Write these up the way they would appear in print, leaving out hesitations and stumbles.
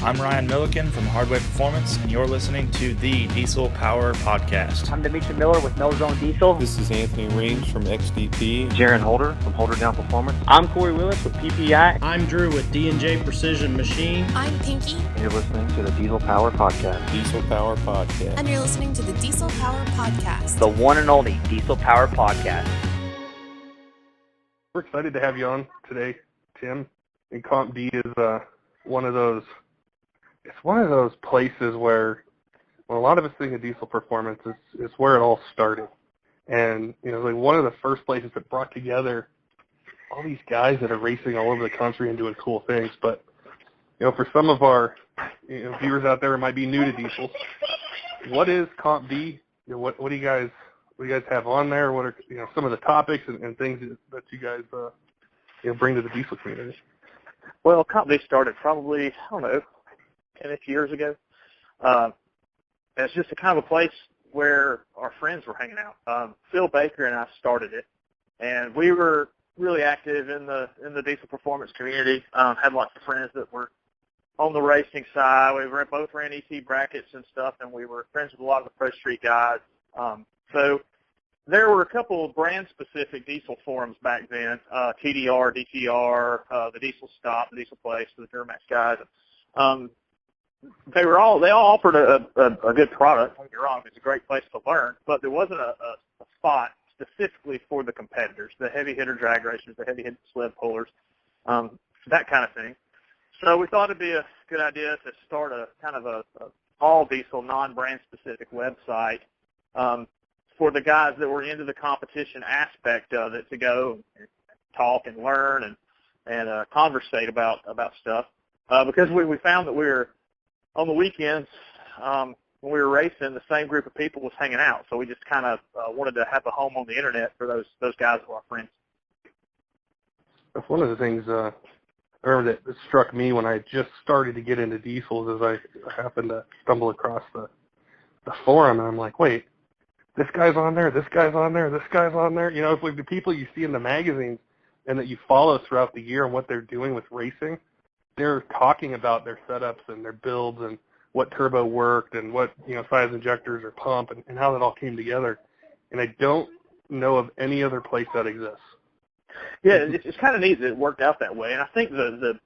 I'm Ryan Milliken from Hardway Performance, and you're listening to the Diesel Power Podcast. I'm Dimitri Miller with No Zone Diesel. This is Anthony Reams from XDP. Jaron Holder from Holderdown Performance. I'm Corey Willis with PPEI. I'm Drew with D&J Precision Machine. I'm Pinky. And you're listening to the Diesel Power Podcast. Diesel Power Podcast. And you're listening to the Diesel Power Podcast. The one and only Diesel Power Podcast. We're excited to have you on today, Tim. And Comp D is one of those places where when a lot of us think of diesel performance, it's where it all started. And, like one of the first places that brought together all these guys that are racing all over the country and doing cool things. But, for some of our viewers out there who might be new to diesels, what is Comp D? What do you guys have on there? What are some of the topics and things that you guys bring to the diesel community? Well, Comp D started probably 10-ish years ago. It's just a kind of a place where our friends were hanging out. Phil Baker and I started it, and we were really active in the diesel performance community. Had lots of friends that were on the racing side. We both ran ET brackets and stuff, and we were friends with a lot of the Pro Street guys. So there were a couple of brand-specific diesel forums back then, TDR, DTR, the Diesel Stop, the Diesel Place, the Duramax guys. They all offered a good product. Don't get me wrong, it's a great place to learn, but there wasn't a spot specifically for the competitors, the heavy hitter drag racers, the heavy hitter sled pullers, that kind of thing. So we thought it'd be a good idea to start a kind of a all diesel, non-brand specific website for the guys that were into the competition aspect of it, to go and talk and learn and conversate about stuff. Because we found that we were, on the weekends, when we were racing, the same group of people was hanging out. So we just kind of wanted to have a home on the internet for those guys who are our friends. That's one of the things I remember that struck me when I just started to get into diesels, is I happened to stumble across the forum, and I'm like, wait, this guy's on there, this guy's on there, this guy's on there. It's like the people you see in the magazines and that you follow throughout the year and what they're doing with racing. They're talking about their setups and their builds and what turbo worked and what, size injectors or pump and how that all came together. And I don't know of any other place that exists. Yeah, it's kind of neat that it worked out that way. And I think the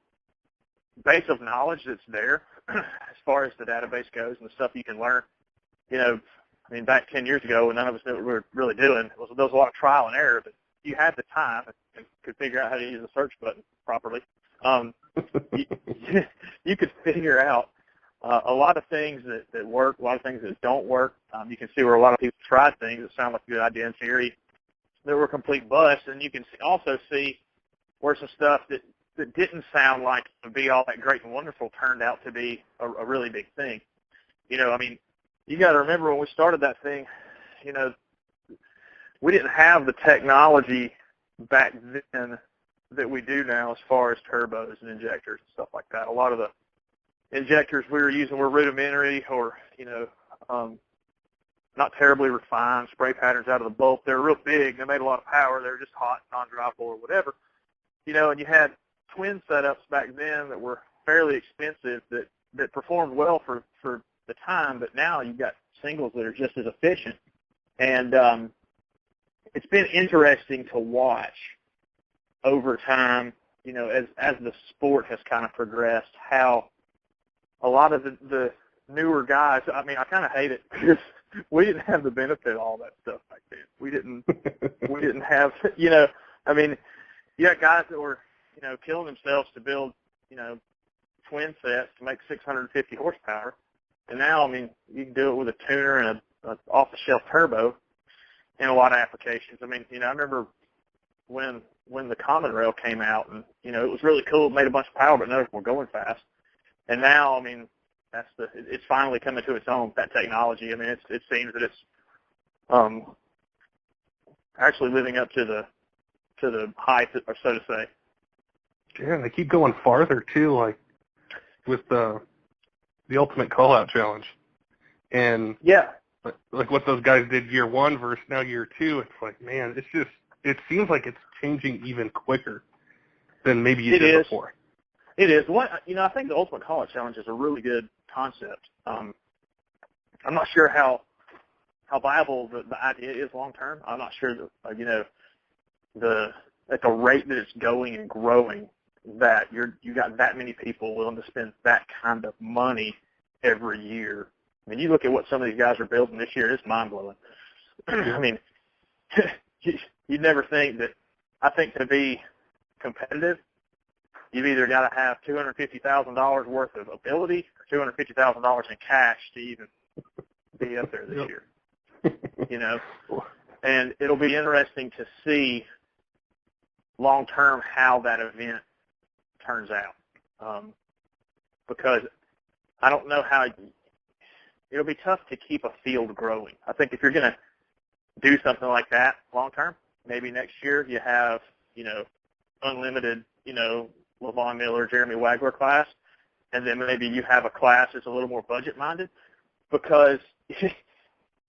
base of knowledge that's there, as far as the database goes and the stuff you can learn, back 10 years ago when none of us knew what we were really doing, there was a lot of trial and error, but you had the time and could figure out how to use the search button properly. You could figure out a lot of things that work, a lot of things that don't work. You can see where a lot of people tried things that sound like a good idea in theory that were complete busts, and you can also see where some stuff that didn't sound like it would be all that great and wonderful turned out to be a really big thing. You got to remember when we started that thing, we didn't have the technology back then that we do now as far as turbos and injectors and stuff like that. A lot of the injectors we were using were rudimentary or, not terribly refined, spray patterns out of the bolt. They were real big. They made a lot of power. They were just hot, non-drivable or whatever. And you had twin setups back then that were fairly expensive that performed well for the time, but now you've got singles that are just as efficient. And it's been interesting to watch over time, as the sport has kind of progressed, how a lot of the newer guys, I kind of hate it because we didn't have the benefit of all that stuff back then. We didn't have, you got guys that were, killing themselves to build, twin sets to make 650 horsepower. And now, you can do it with a tuner and a off-the-shelf turbo in a lot of applications. I remember when the Common Rail came out, and it was really cool. It made a bunch of power, but none of them were going fast. And now, it's finally coming to its own. That technology. It seems that it's actually living up to the hype, or so to say. Yeah, and they keep going farther too, like with the Ultimate Call-Out Challenge, and yeah, like what those guys did year one versus now year two. It's like, man, it seems like it's changing even quicker than maybe it did before. It is. I think the Ultimate Call-Out Challenge is a really good concept. I'm not sure how viable the idea is long term. I'm not sure that at the rate that it's going and growing, that you got that many people willing to spend that kind of money every year. I mean, you look at what some of these guys are building this year; it's mind blowing. I mean, you'd never think that. I think to be competitive, you've either got to have $250,000 worth of ability or $250,000 in cash to even be up there this year. And it'll be interesting to see long term how that event turns out, because I don't know how it'll be tough to keep a field growing. I think if you're going to do something like that long term, maybe next year you have unlimited LaVon Miller, Jeremy Wagler class, and then maybe you have a class that's a little more budget minded, because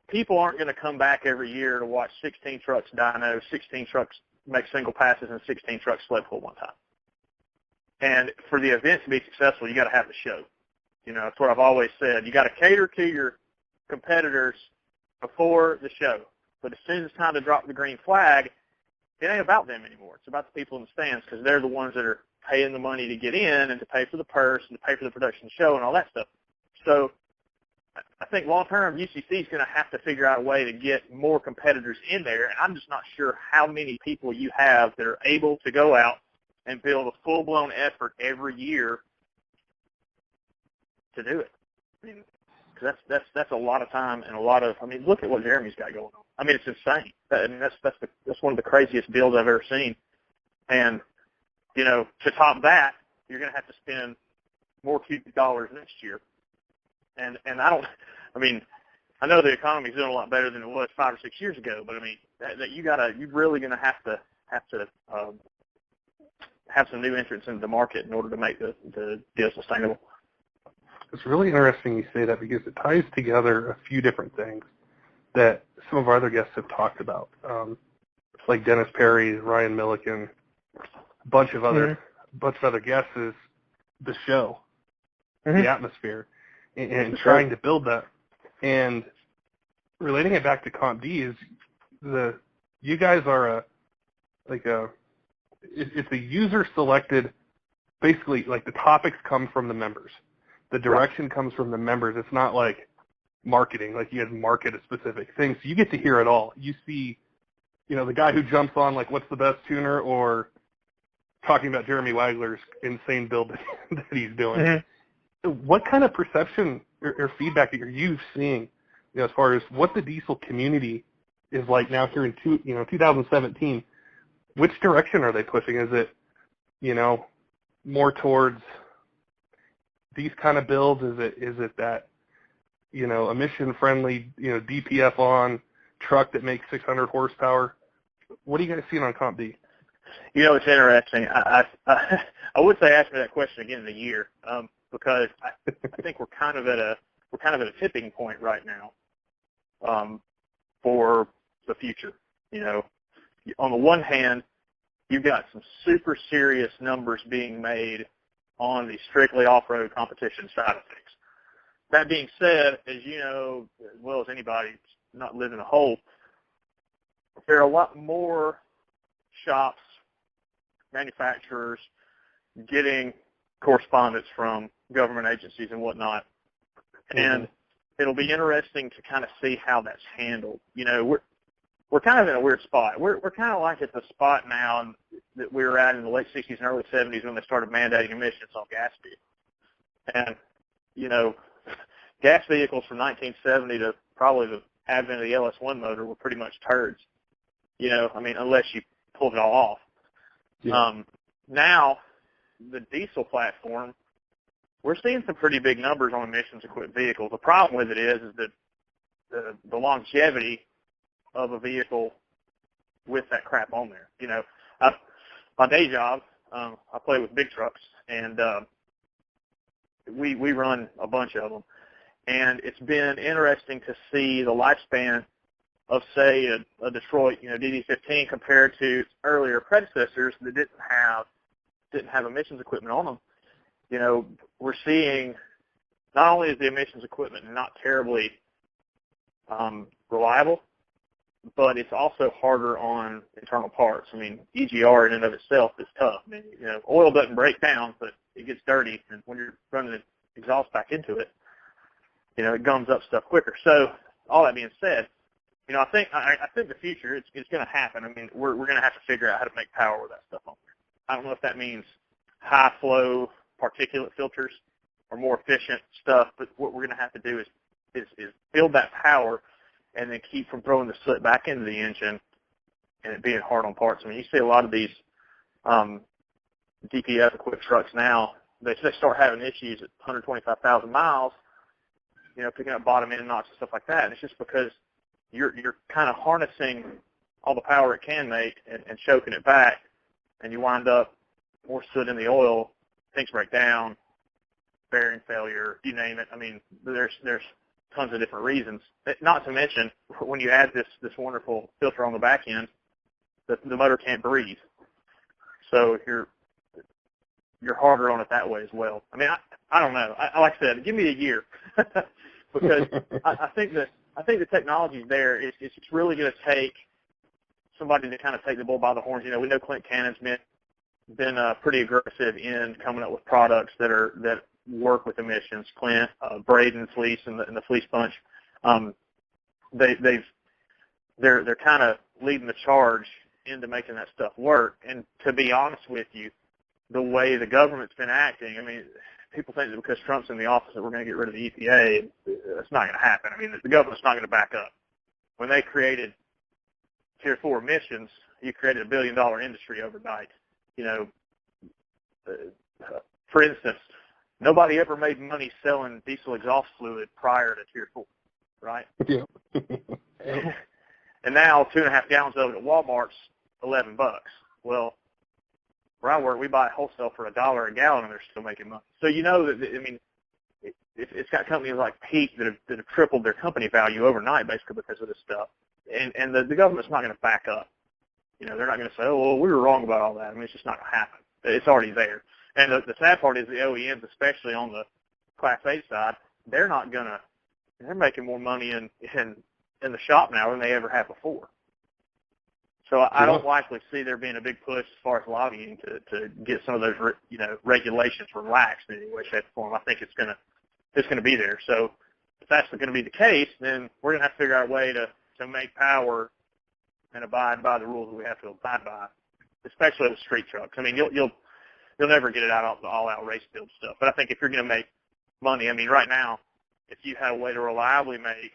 people aren't going to come back every year to watch 16 trucks dyno, 16 trucks make single passes, and 16 trucks sled pull one time. And for the event to be successful, you got to have the show. That's what I've always said. You got to cater to your competitors before the show. But as soon as it's time to drop the green flag, it ain't about them anymore. It's about the people in the stands, because they're the ones that are paying the money to get in and to pay for the purse and to pay for the production show and all that stuff. So I think long-term, UCC is going to have to figure out a way to get more competitors in there, and I'm just not sure how many people you have that are able to go out and build a full-blown effort every year to do it. I mean, because that's a lot of time and a lot of. I mean, look at what Jeremy's got going on. I mean, it's insane. I mean, that's one of the craziest builds I've ever seen. And to top that, you're going to have to spend more cubic dollars next year. And I know the economy's doing a lot better than it was 5 or 6 years ago, but I mean that you're really going to have to have some new entrants into the market in order to make the deal sustainable. It's really interesting you say that, because it ties together a few different things that some of our other guests have talked about, like Dennis Perry, Ryan Milliken, a bunch of other guests. Is the show, the atmosphere, and trying to build that, and relating it back to Comp D is you guys are it's a user selected, basically, like the topics come from the members. The direction comes from the members. It's not like marketing, like you guys market a specific thing. So you get to hear it all. You see, the guy who jumps on, like, what's the best tuner, or talking about Jeremy Wagler's insane build that he's doing. Mm-hmm. What kind of perception or feedback are you seeing, as far as what the diesel community is like now here in 2017? Which direction are they pushing? Is it, more towards these kind of builds? Is it that, emission-friendly, DPF on truck that makes 600 horsepower? What are you guys seeing on Comp D? It's interesting. I would say ask me that question again in a year, because I think we're kind of at a tipping point right now, for the future. On the one hand, you've got some super serious numbers being made on the strictly off-road competition side of things. That being said, as you know as well as anybody not living a hole, there are a lot more shops, manufacturers getting correspondence from government agencies and whatnot. And it'll be interesting to kind of see how that's handled. We're kind of in a weird spot. We're kind of like at the spot now that we were at in the late 60s and early 70s when they started mandating emissions on gas vehicles. And, gas vehicles from 1970 to probably the advent of the LS1 motor were pretty much turds, unless you pulled it all off. Yeah. Now, the diesel platform, we're seeing some pretty big numbers on emissions-equipped vehicles. The problem with it is that the longevity of a vehicle with that crap on there. My day job, I play with big trucks, and we run a bunch of them. And it's been interesting to see the lifespan of, say, a Detroit, DD15 compared to earlier predecessors that didn't have emissions equipment on them. we're seeing not only is the emissions equipment not terribly reliable, but it's also harder on internal parts. I mean, EGR in and of itself is tough. I mean, oil doesn't break down, but it gets dirty, and when you're running the exhaust back into it, it gums up stuff quicker. So all that being said, I think the future it's going to happen. I mean, we're going to have to figure out how to make power with that stuff on there. I don't know if that means high flow particulate filters or more efficient stuff, but what we're going to have to do is build that power and then keep from throwing the soot back into the engine and it being hard on parts. I mean, you see a lot of these DPF equipped trucks now. They start having issues at 125,000 miles. Picking up bottom end knocks and stuff like that. And it's just because you're kind of harnessing all the power it can make and choking it back, and you wind up more soot in the oil, things break down, bearing failure, you name it. I mean, there's tons of different reasons. Not to mention, when you add this wonderful filter on the back end, the motor can't breathe. So you're harder on it that way as well. I mean, I don't know. Like I said, give me a year because I think the technology's there. It's just really going to take somebody to kind of take the bull by the horns. We know Clint Cannon's been pretty aggressive in coming up with products that work with emissions. Clint, Braden, Fleece, and the Fleece Bunch, they're kind of leading the charge into making that stuff work. And to be honest with you, the way the government's been acting, I mean, people think that because Trump's in the office that we're going to get rid of the EPA. That's not going to happen. I mean, the government's not going to back up. When they created Tier 4 emissions, you created $1 billion industry overnight. For instance, nobody ever made money selling diesel exhaust fluid prior to Tier 4, right? Yeah. And now 2.5 gallons of it at Walmart's $11. Well, where I work, we buy it wholesale for $1 a gallon, and they're still making money. So that, I mean, it's got companies like Peak that have tripled their company value overnight basically because of this stuff. And the government's not going to back up. They're not going to say, oh, well, we were wrong about all that. I mean, it's just not going to happen. It's already there. And the sad part is the OEMs, especially on the Class 8 side, they're making more money in the shop now than they ever have before. So I don't likely see there being a big push as far as lobbying to get some of those regulations relaxed in any way, shape, or form. I think it's going to be there. So if that's going to be the case, then we're going to have to figure out a way to make power and abide by the rules that we have to abide by, especially with street trucks. I mean, you'll never get it all out race build stuff. But I think if you're going to make money, I mean, right now, if you had a way to reliably make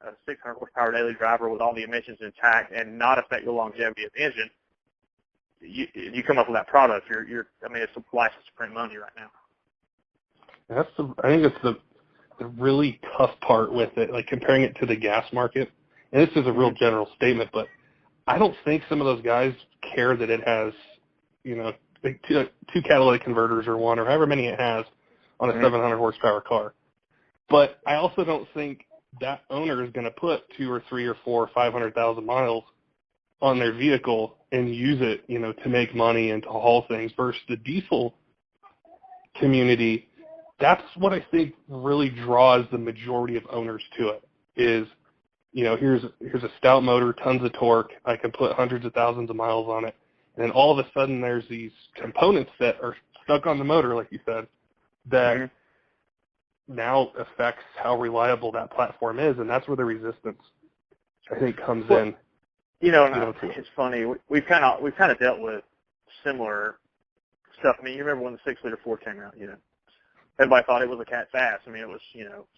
a 600 horsepower daily driver with all the emissions intact and not affect the longevity of the engine, you come up with that product. I mean, it's a license to print money right now. I think it's the really tough part with it, like comparing it to the gas market. And this is a real general statement, but I don't think some of those guys care that it has, like two catalytic converters or one or however many it has on a 700 horsepower car. But I also don't think that owner is going to put 2 or 3 or 4 or 500,000 miles on their vehicle and use it, to make money and to haul things versus the diesel community. That's what I think really draws the majority of owners to it is, here's a stout motor, tons of torque. I can put hundreds of thousands of miles on it. And then all of a sudden there's these components that are stuck on the motor, like you said, that now affects how reliable that platform is. And that's where the resistance, I think, comes in. It's funny. We've kind of dealt with similar stuff. I mean, you remember when the 6-liter Ford came out, everybody thought it was a cat's ass. I mean, it was,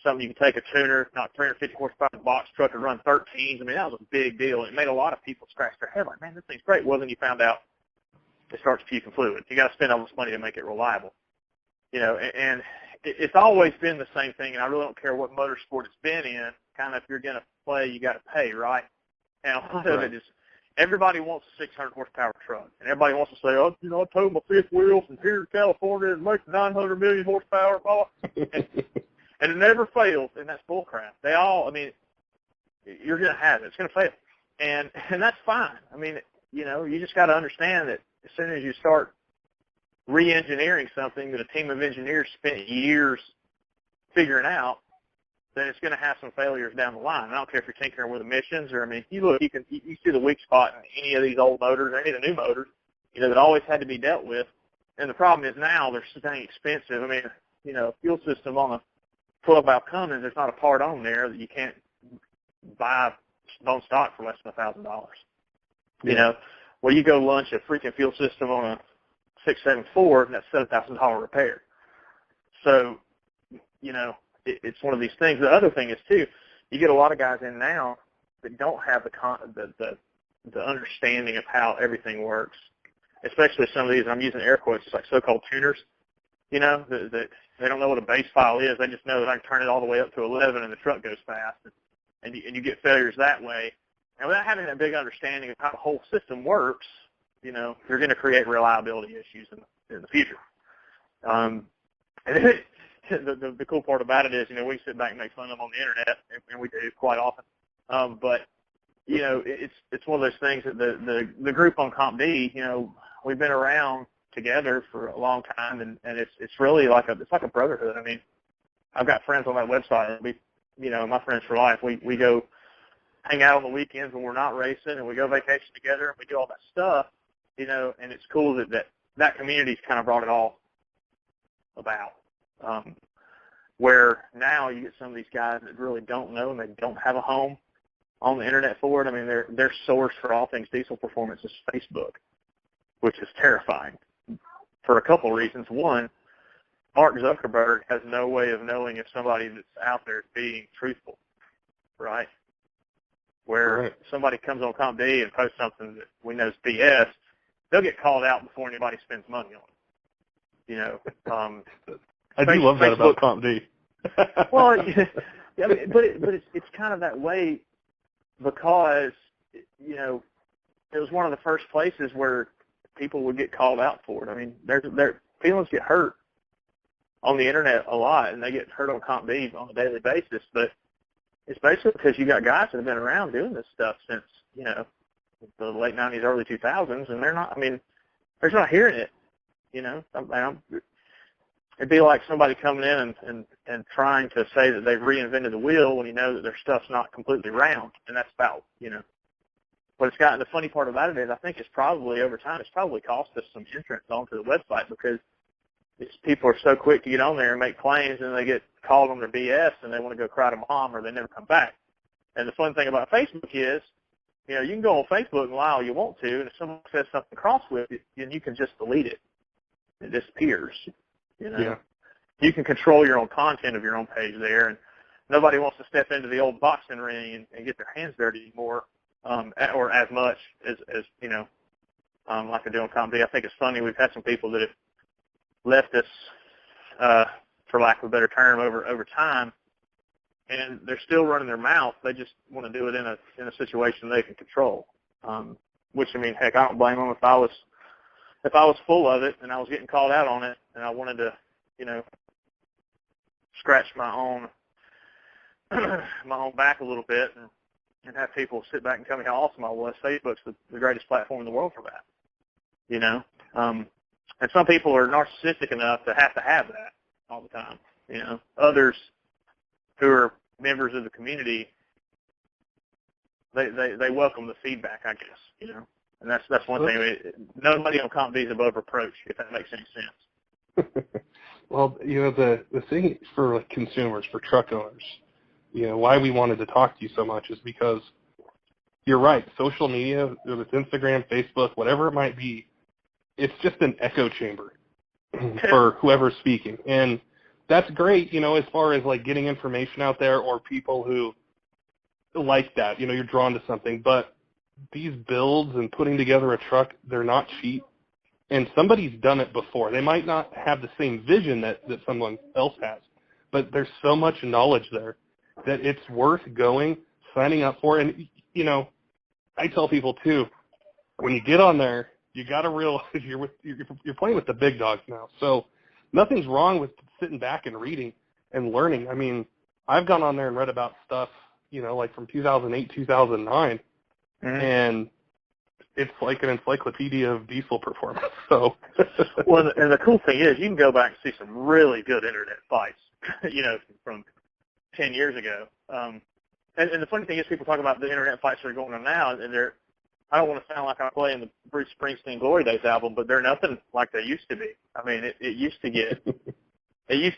something you could take a tuner, knock 350 horsepower box truck and run 13s. I mean, that was a big deal. It made a lot of people scratch their head like, man, this thing's great. Well, then you found out it starts puking fluid. You got to spend all this money to make it reliable. And it's always been the same thing, and I really don't care what motorsport it's been in. Kind of, if you're going to play, you got to pay, right? And a lot of it is everybody wants a 600 horsepower truck, and everybody wants to say, oh, I towed my fifth wheel from here to California and makes 900 million horsepower, blah, blah. And it never fails, and that's bullcrap. They all, I mean, you're going to have it. It's going to fail, and that's fine. I mean, you just got to understand that as soon as you start re-engineering something that a team of engineers spent years figuring out, then it's going to have some failures down the line. I don't care if you're tinkering with emissions or, I mean, you see the weak spot in any of these old motors or any of the new motors, that always had to be dealt with. And the problem is now they're so dang expensive. I mean, fuel system on a 12-valve Cummins, there's not a part on there that you can't buy bone stock for less than $1,000. Well, you go lunch a freaking fuel system on a 674, and that's $7,000 repair. So, it's one of these things. The other thing is, too, you get a lot of guys in now that don't have the understanding of how everything works, especially some of these, I'm using air quotes, like so-called tuners, that they don't know what a base file is. They just know that I can turn it all the way up to 11 and the truck goes fast, and you get failures that way. And without having that big understanding of how the whole system works, you're going to create reliability issues in the future. And the cool part about it is, we sit back and make fun of them on the internet, and we do quite often. But it's one of those things that the group on Comp D, we've been around together for a long time, and it's really like a brotherhood. I mean, I've got friends on that website. My friends for life. We go hang out on the weekends when we're not racing, and we go vacation together, and we do all that stuff. And it's cool that community's kind of brought it all about. Where now you get some of these guys that really don't know, and they don't have a home on the internet for it. I mean, their source for all things diesel performance is Facebook, which is terrifying for a couple of reasons. One, Mark Zuckerberg has no way of knowing if somebody that's out there is being truthful, right? Where somebody comes on Comp D and posts something that we know is BS, they'll get called out before anybody spends money on it. I do love that about Comp D. Well, yeah, but it's kind of that way because it was one of the first places where people would get called out for it. I mean, their feelings get hurt on the internet a lot, and they get hurt on Comp D on a daily basis. But it's basically because you got guys that have been around doing this stuff since the late '90s, early 2000s, and they're not. I mean, they're not hearing it. It'd be like somebody coming in and trying to say that they've reinvented the wheel when you know that their stuff's not completely round, and that's about, what it's got. And the funny part about it is I think it's probably, over time, it's probably cost us some entrance onto the website because people are so quick to get on there and make claims, and they get called on their BS, and they want to go cry to mom, or they never come back. And the fun thing about Facebook is, you can go on Facebook and lie all you want to, and if someone says something cross with it, then you can just delete it. It disappears. Yeah. You can control your own content of your own page there, and nobody wants to step into the old boxing ring and get their hands dirty anymore, or as much as like they do on Comp D. I think it's funny. We've had some people that have left us, for lack of a better term, over time, and they're still running their mouth. They just want to do it in a situation they can control. Which, I mean, heck, I don't blame them. If I was full of it and I was getting called out on it, and I wanted to, scratch my own back a little bit and have people sit back and tell me how awesome I was, Facebook's the greatest platform in the world for that. And some people are narcissistic enough to have that all the time. Others who are members of the community, they welcome the feedback, I guess. And that's one thing. Nobody on Comp D is above reproach, if that makes any sense. Well, the thing for consumers, for truck owners, why we wanted to talk to you so much is because you're right. Social media, whether it's Instagram, Facebook, whatever it might be, it's just an echo chamber for whoever's speaking. And that's great, as far as like getting information out there or people who like that, you're drawn to something. But these builds and putting together a truck, they're not cheap. And somebody's done it before. They might not have the same vision that someone else has, but there's so much knowledge there that it's worth going, signing up for. And, I tell people, too, when you get on there, you got to realize you're playing with the big dogs now. So nothing's wrong with sitting back and reading and learning. I mean, I've gone on there and read about stuff, like from 2008, 2009, and it's like an encyclopedia of diesel performance. So, well, and the cool thing is you can go back and see some really good internet fights, from 10 years ago. And the funny thing is people talk about the internet fights that are going on now, and I don't want to sound like I'm playing the Bruce Springsteen Glory Days album, but they're nothing like they used to be. I mean, it used to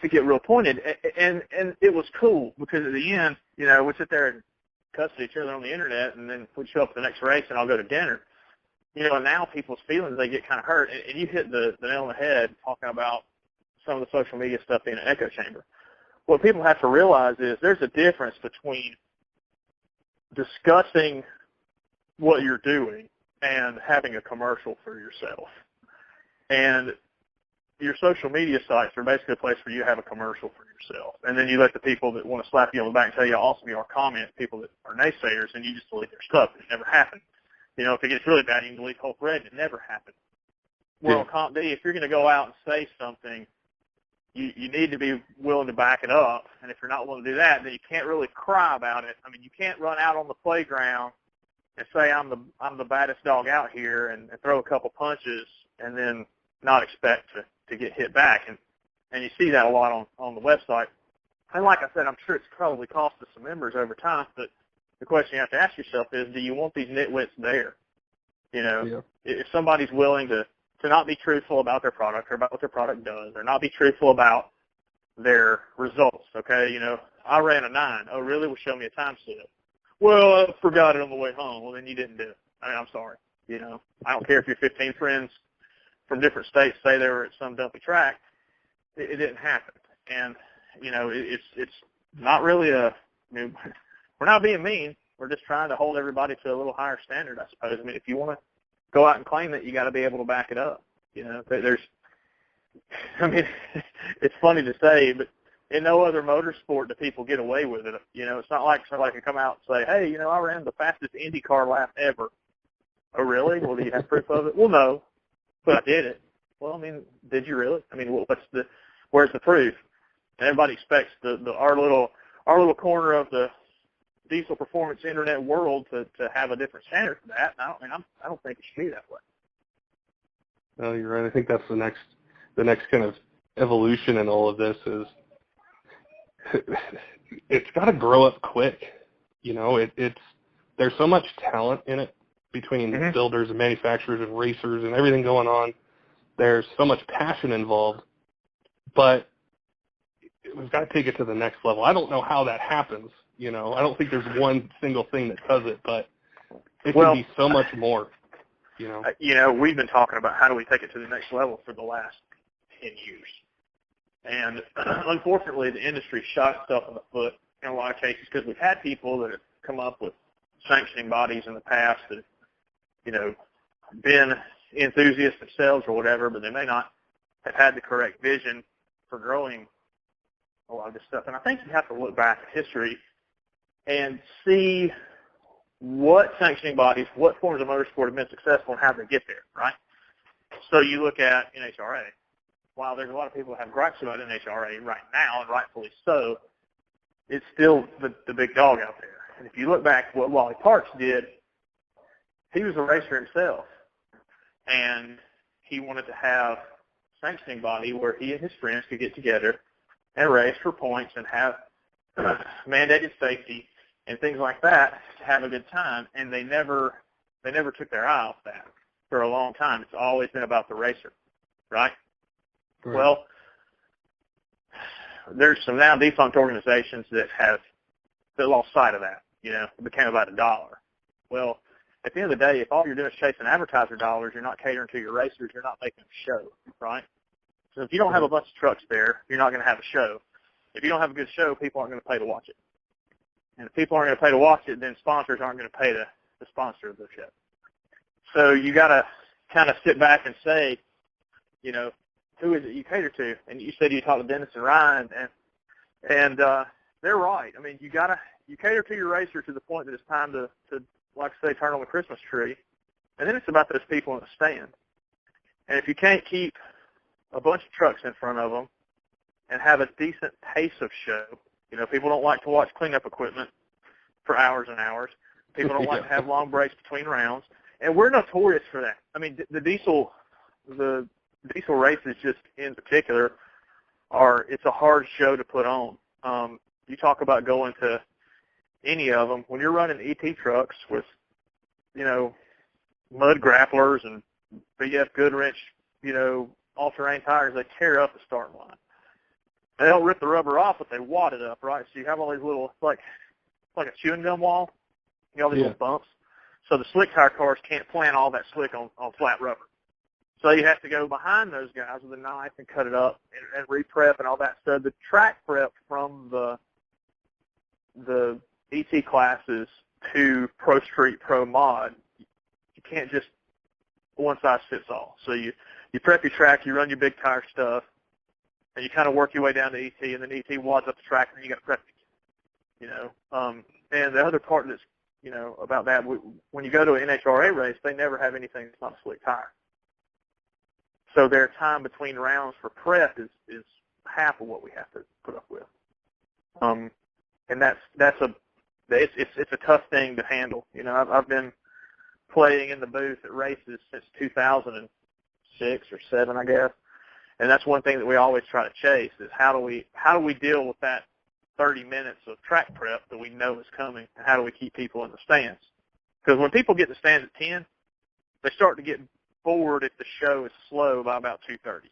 get real pointed, and it was cool because at the end, we'd sit there and cuss at each other on the internet, and then we'd show up at the next race, and I'll go to dinner. And now people's feelings, they get kind of hurt, and you hit the nail on the head talking about some of the social media stuff being an echo chamber. What people have to realize is there's a difference between discussing what you're doing and having a commercial for yourself. And your social media sites are basically a place where you have a commercial for yourself. And then you let the people that want to slap you on the back and tell you how awesome you are comment, people that are naysayers, and you just delete their stuff. It never happened. If it gets really bad, you can delete the whole thread. It never happened. Well, on Comp D, if you're going to go out and say something, you need to be willing to back it up. And if you're not willing to do that, then you can't really cry about it. I mean, you can't run out on the playground and say I'm the baddest dog out here and throw a couple punches and then not expect to get hit back. And you see that a lot on the website. And like I said, I'm sure it's probably cost us some members over time, but the question you have to ask yourself is, do you want these nitwits there? If somebody's willing to not be truthful about their product or about what their product does, or not be truthful about their results, okay? I ran a 9. Oh, really? Well, show me a time slip. Well, I forgot it on the way home. Well, then you didn't do it. I mean, I'm sorry. I don't care if your 15 friends from different states say they were at some dumpy track. It didn't happen. And, it's not really we're not being mean. We're just trying to hold everybody to a little higher standard, I suppose. I mean, if you want to go out and claim it, you got to be able to back it up. It's funny to say, but in no other motorsport do people get away with it. It's not like somebody can come out and say, hey, I ran the fastest IndyCar lap ever. Oh, really? Well, do you have proof of it? Well, no, but I did it. Well, I mean, did you really? I mean, where's the proof? And everybody expects our little corner of the diesel performance internet world to have a different standard for that. And I don't think it should be that way. No, you're right. I think that's the next kind of evolution in all of this is it's got to grow up quick. There's so much talent in it between builders and manufacturers and racers and everything going on. There's so much passion involved, but we've got to take it to the next level. I don't know how that happens. I don't think there's one single thing that does it, but it can be so much more. We've been talking about how do we take it to the next level for the last 10 years. And unfortunately, the industry shot itself in the foot in a lot of cases because we've had people that have come up with sanctioning bodies in the past that, been enthusiasts themselves or whatever, but they may not have had the correct vision for growing a lot of this stuff. And I think you have to look back at history and see what sanctioning bodies, what forms of motorsport have been successful and how they get there, right? So you look at NHRA. While there's a lot of people that have gripes about NHRA right now, and rightfully so, it's still the big dog out there. And if you look back at what Wally Parks did, he was a racer himself, and he wanted to have a sanctioning body where he and his friends could get together and race for points and have mandated safety and things like that to have a good time. And they never took their eye off that for a long time. It's always been about the racer, right? Right. Well, there's some now defunct organizations that lost sight of that. It became about $1. Well, at the end of the day, if all you're doing is chasing advertiser dollars, you're not catering to your racers, you're not making a show, right? So if you don't have a bunch of trucks there, you're not going to have a show. If you don't have a good show, people aren't going to pay to watch it. And if people aren't going to pay to watch it, then sponsors aren't going to pay to sponsor the show. So you got to kind of sit back and say, who is it you cater to? And you said you talked to Dennis and Ryan, and they're right. I mean, you cater to your racer to the point that it's time to like I say, turn on the Christmas tree, and then it's about those people in the stand. And if you can't keep a bunch of trucks in front of them and have a decent pace of show, people don't like to watch cleanup equipment for hours and hours. People don't like to have long breaks between rounds. And we're notorious for that. I mean, the diesel races just in particular it's a hard show to put on. You talk about going to any of them, when you're running ET trucks with, mud grapplers and BF Goodwrench, all-terrain tires, they tear up the starting line. They don't rip the rubber off, but they wad it up, right? So you have all these little, like a chewing gum wall, all these little bumps. So the slick tire cars can't plant all that slick on flat rubber. So you have to go behind those guys with a knife and cut it up and re-prep and all that stuff. The track prep from the ET classes to Pro Street, Pro Mod, you can't just one size fits all. So you prep your track, you run your big tire stuff, and you kind of work your way down to ET, and then ET wads up the track, and then you got to prep it again. And the other part that's, about that, when you go to an NHRA race, they never have anything that's not a slick tire. So their time between rounds for prep is half of what we have to put up with. And it's a tough thing to handle. I've been playing in the booth at races since 2006 or 7, I guess. And that's one thing that we always try to chase is how do we deal with that 30 minutes of track prep that we know is coming, and how do we keep people in the stands? Because when people get in the stands at 10, they start to get bored if the show is slow by about 2:30.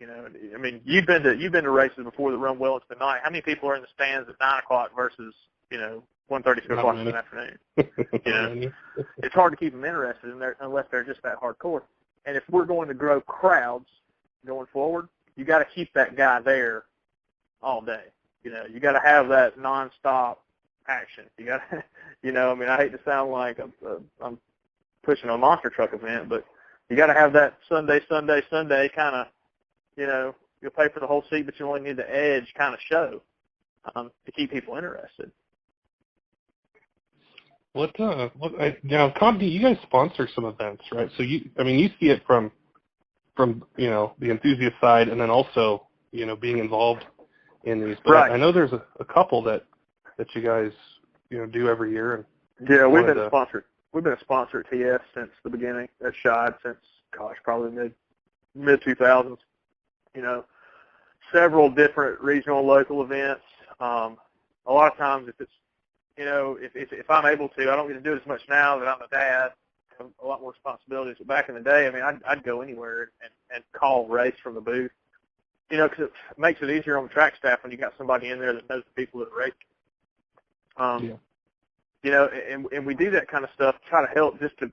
I mean, you've been to races before that run well into the night. How many people are in the stands at 9 o'clock versus 1:30, 2 o'clock in the afternoon? It's hard to keep them interested unless they're just that hardcore. And if we're going to grow crowds going forward, you got to keep that guy there all day. You got to have that nonstop action. You got to, I hate to sound like I'm pushing a monster truck event, but you got to have that Sunday kind of, you'll pay for the whole seat, but you only need the edge kind of show to keep people interested. Now, ComD, you guys sponsor some events, right? So you see it from the enthusiast side, and then also being involved in these. But right. I know there's a couple that you guys do every year. And yeah, we've been a sponsor. We've been a sponsor at TS since the beginning. At Shide since probably mid 2000s. Several different regional and local events. A lot of times, if it's if I'm able to, I don't get to do it as much now that I'm a dad. I have a lot more responsibilities. But back in the day, I'd go anywhere and call race from the booth. Because it makes it easier on the track staff when you got somebody in there that knows the people that are racing. And we do that kind of stuff to try to help just to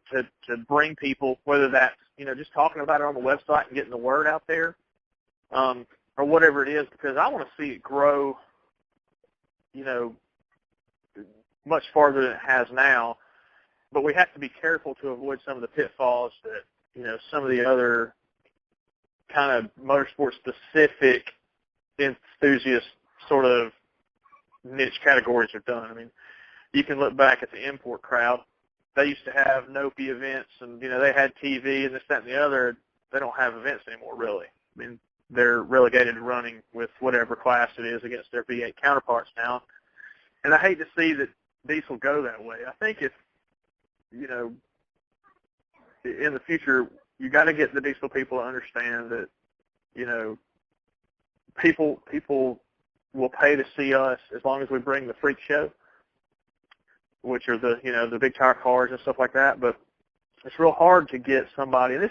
bring people, whether that's, just talking about it on the website and getting the word out there, or whatever it is, because I want to see it grow, much farther than it has now. But we have to be careful to avoid some of the pitfalls that, some of the other kind of motorsport-specific enthusiast sort of niche categories have done. You can look back at the import crowd. They used to have NOPI events, and, they had TV and this, that, and the other. They don't have events anymore, really. They're relegated to running with whatever class it is against their V8 counterparts now. And I hate to see that diesel go that way. I think if, in the future, you got to get the diesel people to understand that, people will pay to see us as long as we bring the freak show, which are the big tire cars and stuff like that. But it's real hard to get somebody. And this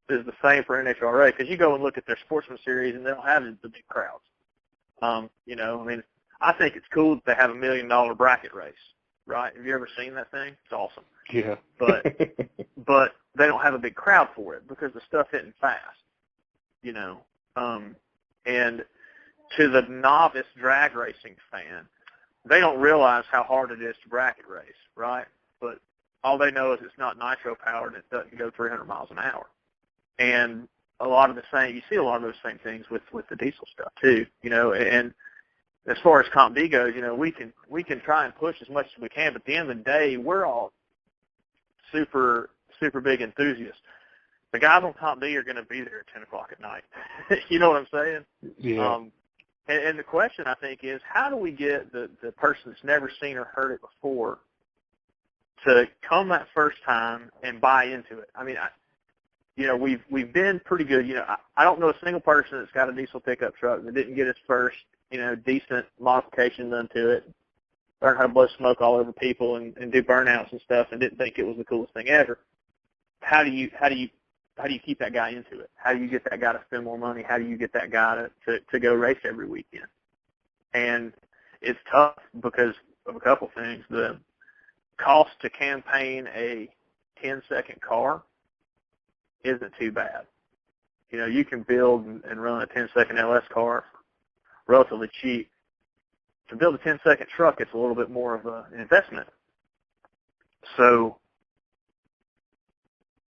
is the same for NHRA, because you go and look at their Sportsman Series and they don't have the big crowds. I think it's cool that they have $1 million bracket race, right? Have you ever seen that thing? It's awesome. Yeah. But they don't have a big crowd for it because the stuff isn't fast, and to the novice drag racing fan, they don't realize how hard it is to bracket race, right? But all they know is it's not nitro powered and it doesn't go 300 miles an hour. And you see a lot of those same things with the diesel stuff too, and as far as Comp D goes, we can try and push as much as we can, but at the end of the day, we're all super, super big enthusiasts. The guys on Comp D are going to be there at 10 o'clock at night. You know what I'm saying? Yeah. And the question, I think, is how do we get the person that's never seen or heard it before to come that first time and buy into it. I mean, we've been pretty good. I don't know a single person that's got a diesel pickup truck that didn't get his first, decent modification done to it, learn how to blow smoke all over people and do burnouts and stuff, and didn't think it was the coolest thing ever. How do you keep that guy into it? How do you get that guy to spend more money? How do you get that guy to go race every weekend? And it's tough because of a couple things. The cost to campaign a 10-second car isn't too bad. You can build and run a 10-second LS car relatively cheap. To build a 10-second truck, it's a little bit more of an investment. So,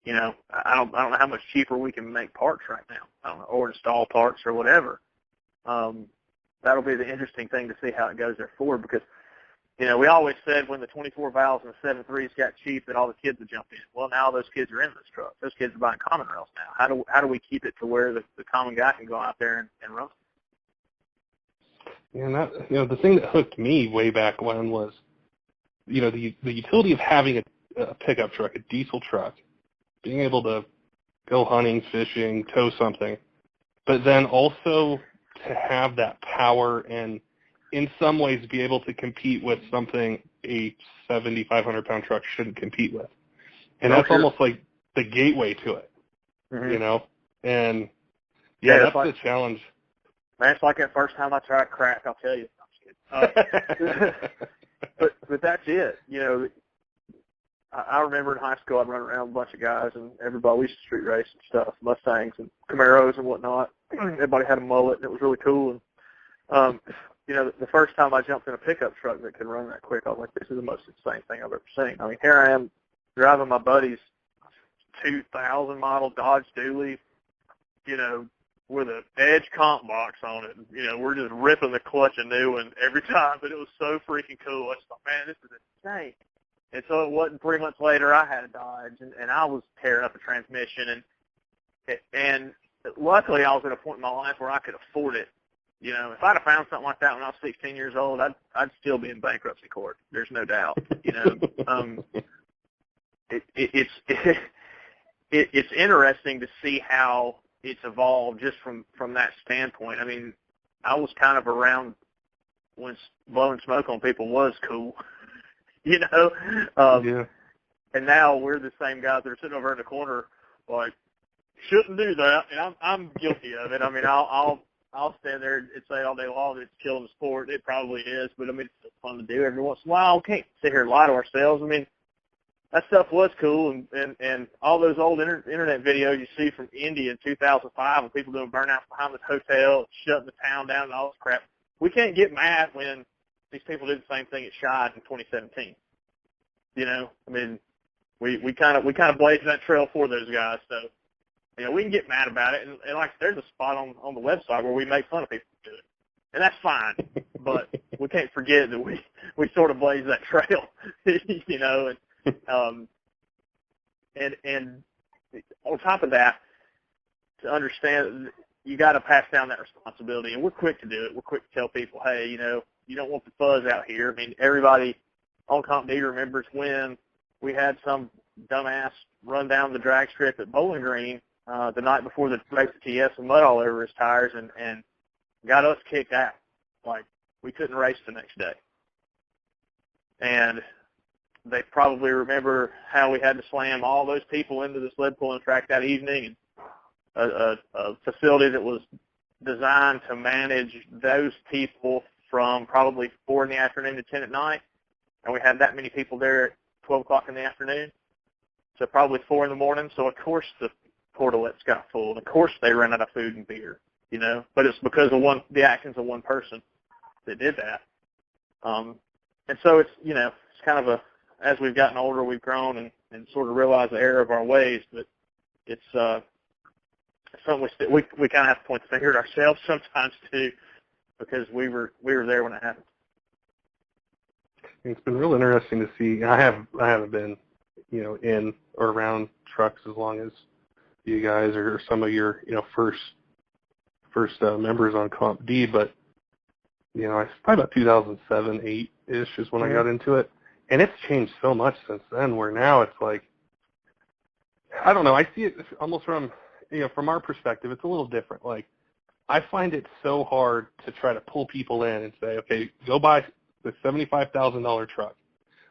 I don't know how much cheaper we can make parts right now. I don't know, or install parts or whatever. That'll be the interesting thing to see how it goes there forward, because, we always said when the 24 valves and the 7.3s got cheap that all the kids would jump in. Well, now those kids are in this truck. Those kids are buying common rails now. How do we keep it to where the common guy can go out there and run? And that, the thing that hooked me way back when was, the utility of having a pickup truck, a diesel truck, being able to go hunting, fishing, tow something, but then also to have that power and in some ways be able to compete with something a 7,500-pound truck shouldn't compete with. And that's almost like the gateway to it, And, that's the challenge. Man, it's like that first time I tried crack, I'll tell you. I'm just kidding. But that's it. I remember in high school I'd run around with a bunch of guys, and everybody, we used to street race and stuff, Mustangs and Camaros and whatnot. Everybody had a mullet, and it was really cool. And, the first time I jumped in a pickup truck that could run that quick, I was like, this is the most insane thing I've ever seen. I mean, here I am driving my buddy's 2000 model Dodge Dually, with an Edge comp box on it. We're just ripping the clutch anew and every time, but it was so freaking cool. I just thought, man, this is insane. And so it wasn't 3 months later I had a Dodge, and I was tearing up a transmission. And luckily I was at a point in my life where I could afford it. If I'd have found something like that when I was 16 years old, I'd still be in bankruptcy court. There's no doubt. It's interesting to see how it's evolved just from that standpoint. I mean, I was kind of around when blowing smoke on people was cool, Yeah. And now we're the same guys that are sitting over in the corner, like, shouldn't do that, and I'm guilty of it. I mean, I'll stand there and say all day long that it's killing the sport. It probably is, but I mean, it's fun to do every once in a while. We can't sit here and lie to ourselves. I mean, that stuff was cool, and all those old internet videos you see from India in 2005 of people doing burnouts behind the hotel, shutting the town down and all this crap. We can't get mad when these people did the same thing at Shide in 2017. I mean, we kind of blazed that trail for those guys, so we can get mad about it, and like there's a spot on the website where we make fun of people who do it, and that's fine. But we can't forget that we sort of blazed that trail, and on top of that, to understand you got to pass down that responsibility, and we're quick to do it. We're quick to tell people, hey, you don't want the fuzz out here. I mean, everybody on Comp D remembers when we had some dumbass run down the drag strip at Bowling Green the night before the race at TS and mud all over his tires and got us kicked out. Like, we couldn't race the next day. And they probably remember how we had to slam all those people into the sled pulling track that evening, and a facility that was designed to manage those people from probably 4 in the afternoon to 10 at night. And we had that many people there at 12 o'clock in the afternoon. So probably 4 in the morning. So, of course, the portalets got full. And, of course, they ran out of food and beer, But it's because of the actions of one person that did that. And so it's, it's kind of as we've gotten older, we've grown and sort of realized the error of our ways. But it's something we kind of have to point the finger at ourselves sometimes, too, because we were there when it happened. It's been real interesting to see. I haven't been, in or around trucks as long as you guys or some of your, first members on Comp D, but, it's probably about 2007, 8-ish is when I got into it. And it's changed so much since then, where now it's like, I don't know, I see it almost from, from our perspective, it's a little different. Like, I find it so hard to try to pull people in and say, okay, go buy the $75,000 truck,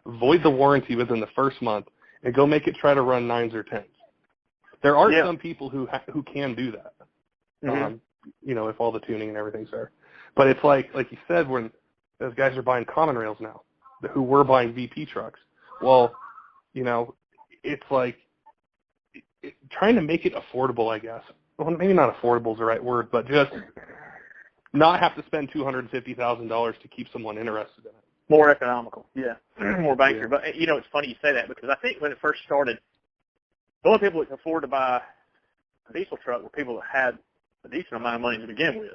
void the warranty within the first month, and go make it try to run 9s or 10s. There are some people who can do that, if all the tuning and everything's there. But it's like you said, when those guys are buying common rails now, who were buying VP trucks. Well, it's like trying to make it affordable, I guess. Well, maybe not affordable is the right word, but just not have to spend $250,000 to keep someone interested in it. More economical, yeah. More bang for your buck. It's funny you say that, because I think when it first started, the only people that could afford to buy a diesel truck were people that had a decent amount of money to begin with,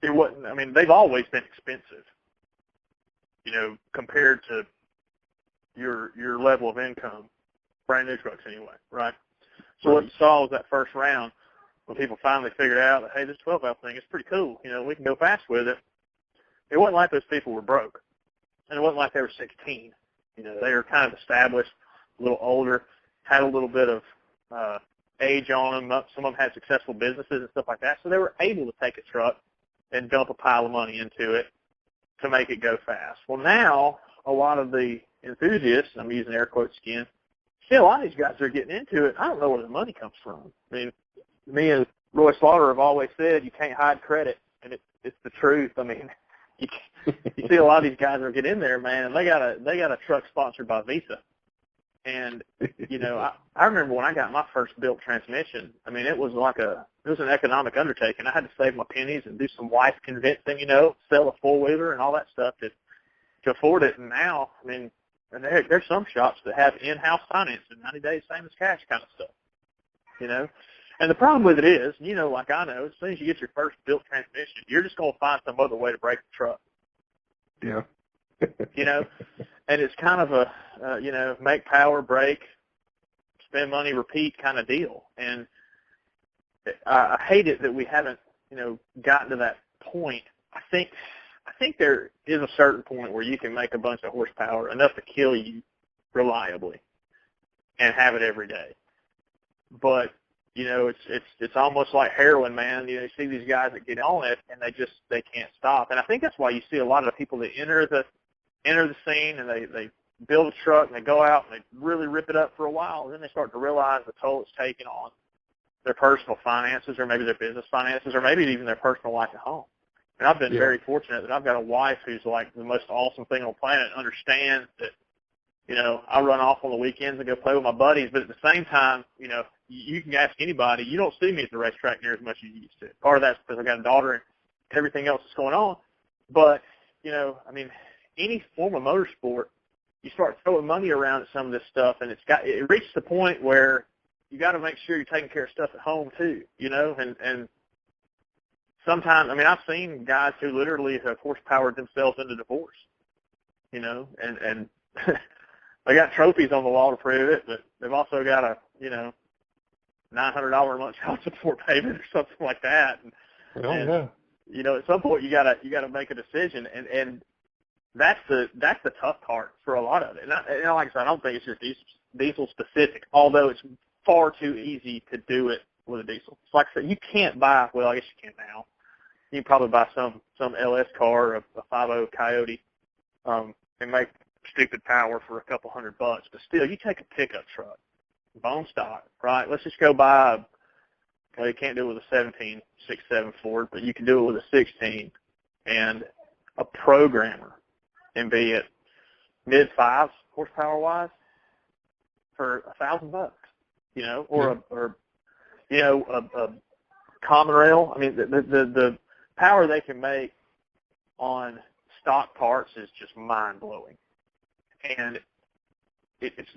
It wasn't, they've always been expensive, compared to your level of income, brand new trucks anyway, right? So what you saw was that first round when people finally figured out that, hey, this 12-valve thing is pretty cool, we can go fast with it. It wasn't like those people were broke, and it wasn't like they were 16. They were kind of established, a little older, had a little bit of age on them. Some of them had successful businesses and stuff like that, so they were able to take a truck and dump a pile of money into it to make it go fast. Well, now a lot of the enthusiasts, I'm using air quotes again, see a lot of these guys that are getting into it, I don't know where the money comes from. Me and Roy Slaughter have always said you can't hide credit, and it's the truth. You see a lot of these guys that get in there, man, and they got a truck sponsored by Visa. And, I remember when I got my first built transmission, it was an economic undertaking. I had to save my pennies and do some wife convincing, sell a four-wheeler and all that stuff to afford it. And now, and there's some shops that have in-house financing, 90 days, same as cash kind of stuff, And the problem with it is, like I know, as soon as you get your first built transmission, you're just going to find some other way to break the truck. Yeah. And it's kind of a, make power, break, spend money, repeat kind of deal. And I hate it that we haven't, gotten to that point. I think there is a certain point where you can make a bunch of horsepower, enough to kill you reliably, and have it every day. But, it's almost like heroin, man. You see these guys that get on it, and they can't stop. And I think that's why you see a lot of the people that enter the scene, and they build a truck, and they go out, and they really rip it up for a while, and then they start to realize the toll it's taking on their personal finances, or maybe their business finances, or maybe even their personal life at home. And I've been very fortunate that I've got a wife who's like the most awesome thing on the planet, and understands that, I run off on the weekends and go play with my buddies, but at the same time, you can ask anybody, you don't see me at the racetrack near as much as you used to. Part of that's because I've got a daughter and everything else that's going on. But, any form of motorsport, you start throwing money around at some of this stuff, and it reaches the point where you got to make sure you're taking care of stuff at home too, and sometimes, I've seen guys who literally have horsepowered themselves into divorce, and they got trophies on the wall to prove it, but they've also got a, $900 a month child support payment or something like that. And at some point you gotta make a decision, and that's the tough part for a lot of it. And like I said, I don't think it's just diesel specific, although it's far too easy to do it with a diesel. So like I said, you can't buy, well, I guess you can now. You can probably buy some LS car, a 5.0 Coyote, and make stupid power for a couple $100, but still, you take a pickup truck, bone stock, right? Let's just go buy, well, you can't do it with a 17.67 Ford, but you can do it with a 16, and a programmer, and be at mid-5s horsepower-wise for $1,000, or a common rail. The power they can make on stock parts is just mind-blowing. And it's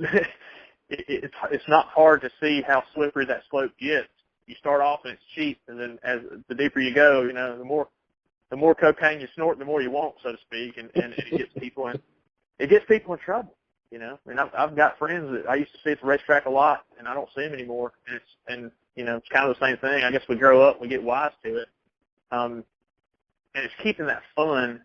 not hard to see how slippery that slope gets. You start off and it's cheap, and then as the deeper you go, the more cocaine you snort, the more you want, so to speak, and it gets people in trouble. I've got friends that I used to see at the racetrack a lot, and I don't see them anymore. And it's kind of the same thing. I guess we grow up, we get wise to it, and it's keeping that fun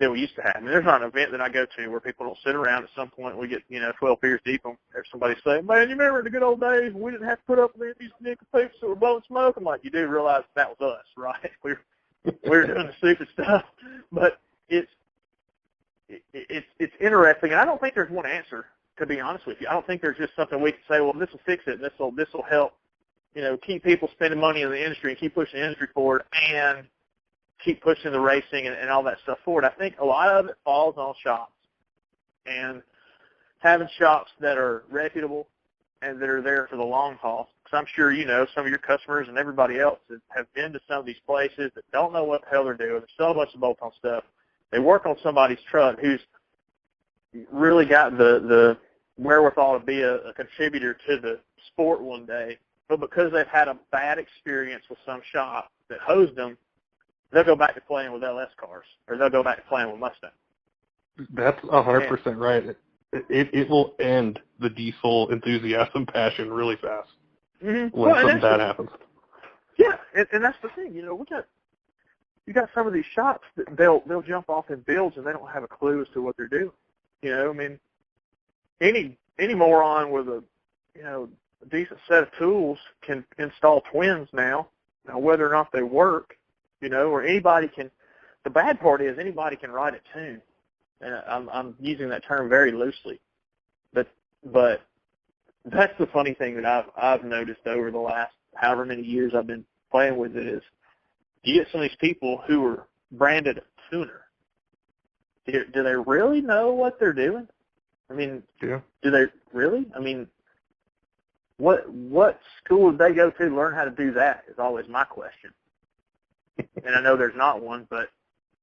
that we used to have. I mean, there's not an event that I go to where people don't sit around at some point and we get, 12 beers deep and there's somebody saying, man, you remember the good old days when we didn't have to put up with these nickel pipes that were blowing smoke? I'm like, you do realize that was us, right? We were doing the stupid stuff. But it's interesting, and I don't think there's one answer, to be honest with you. I don't think there's just something we can say, well, this will fix it, and this will help, keep people spending money in the industry and keep pushing the industry forward and keep pushing the racing and all that stuff forward. I think a lot of it falls on shops, and having shops that are reputable and that are there for the long haul. Because I'm sure some of your customers and everybody else have been to some of these places that don't know what the hell they're doing. They sell a bunch of bolt-on stuff. They work on somebody's truck who's really got the wherewithal to be a contributor to the sport one day, but because they've had a bad experience with some shop that hosed them, they'll go back to playing with LS cars, or they'll go back to playing with Mustang. That's 100% right. It will end the diesel enthusiasm passion really fast when something bad happens. Yeah, and that's the thing. You got some of these shops that they'll jump off in builds and they don't have a clue as to what they're doing. I mean, any moron with a decent set of tools can install twins now. Now whether or not they work, or anybody can. The bad part is anybody can write a tune, and I'm using that term very loosely. But that's the funny thing that I've noticed over the last however many years I've been playing with it is you get some of these people who are branded a tuner. Do they really know what they're doing? I mean, yeah. Do they really? I mean, what school did they go to learn how to do that is always my question. And I know there's not one, but,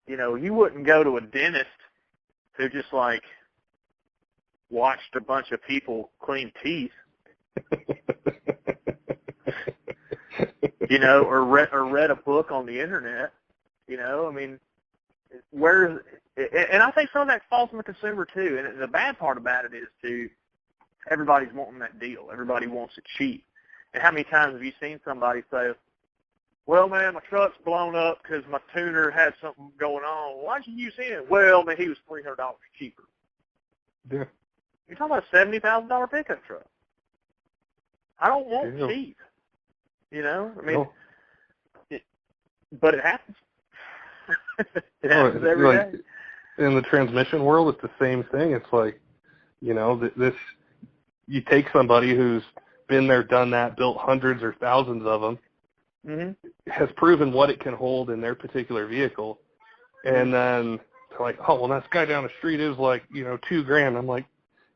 you wouldn't go to a dentist who just, watched a bunch of people clean teeth, or read a book on the Internet, I mean, and I think some of that falls on the consumer, too. And the bad part about it is, too, everybody's wanting that deal. Everybody wants it cheap. And how many times have you seen somebody say, well, man, my truck's blown up because my tuner had something going on. Why'd you use him? Well, man, he was $300 cheaper. Yeah. You're talking about a $70,000 pickup truck. I don't want cheap. I mean, No. But it happens. It happens every day. In the transmission world, it's the same thing. It's like, this. You take somebody who's been there, done that, built hundreds or thousands of them, has proven what it can hold in their particular vehicle, and then they're like, oh, well, this guy down the street is like, $2,000. I'm like,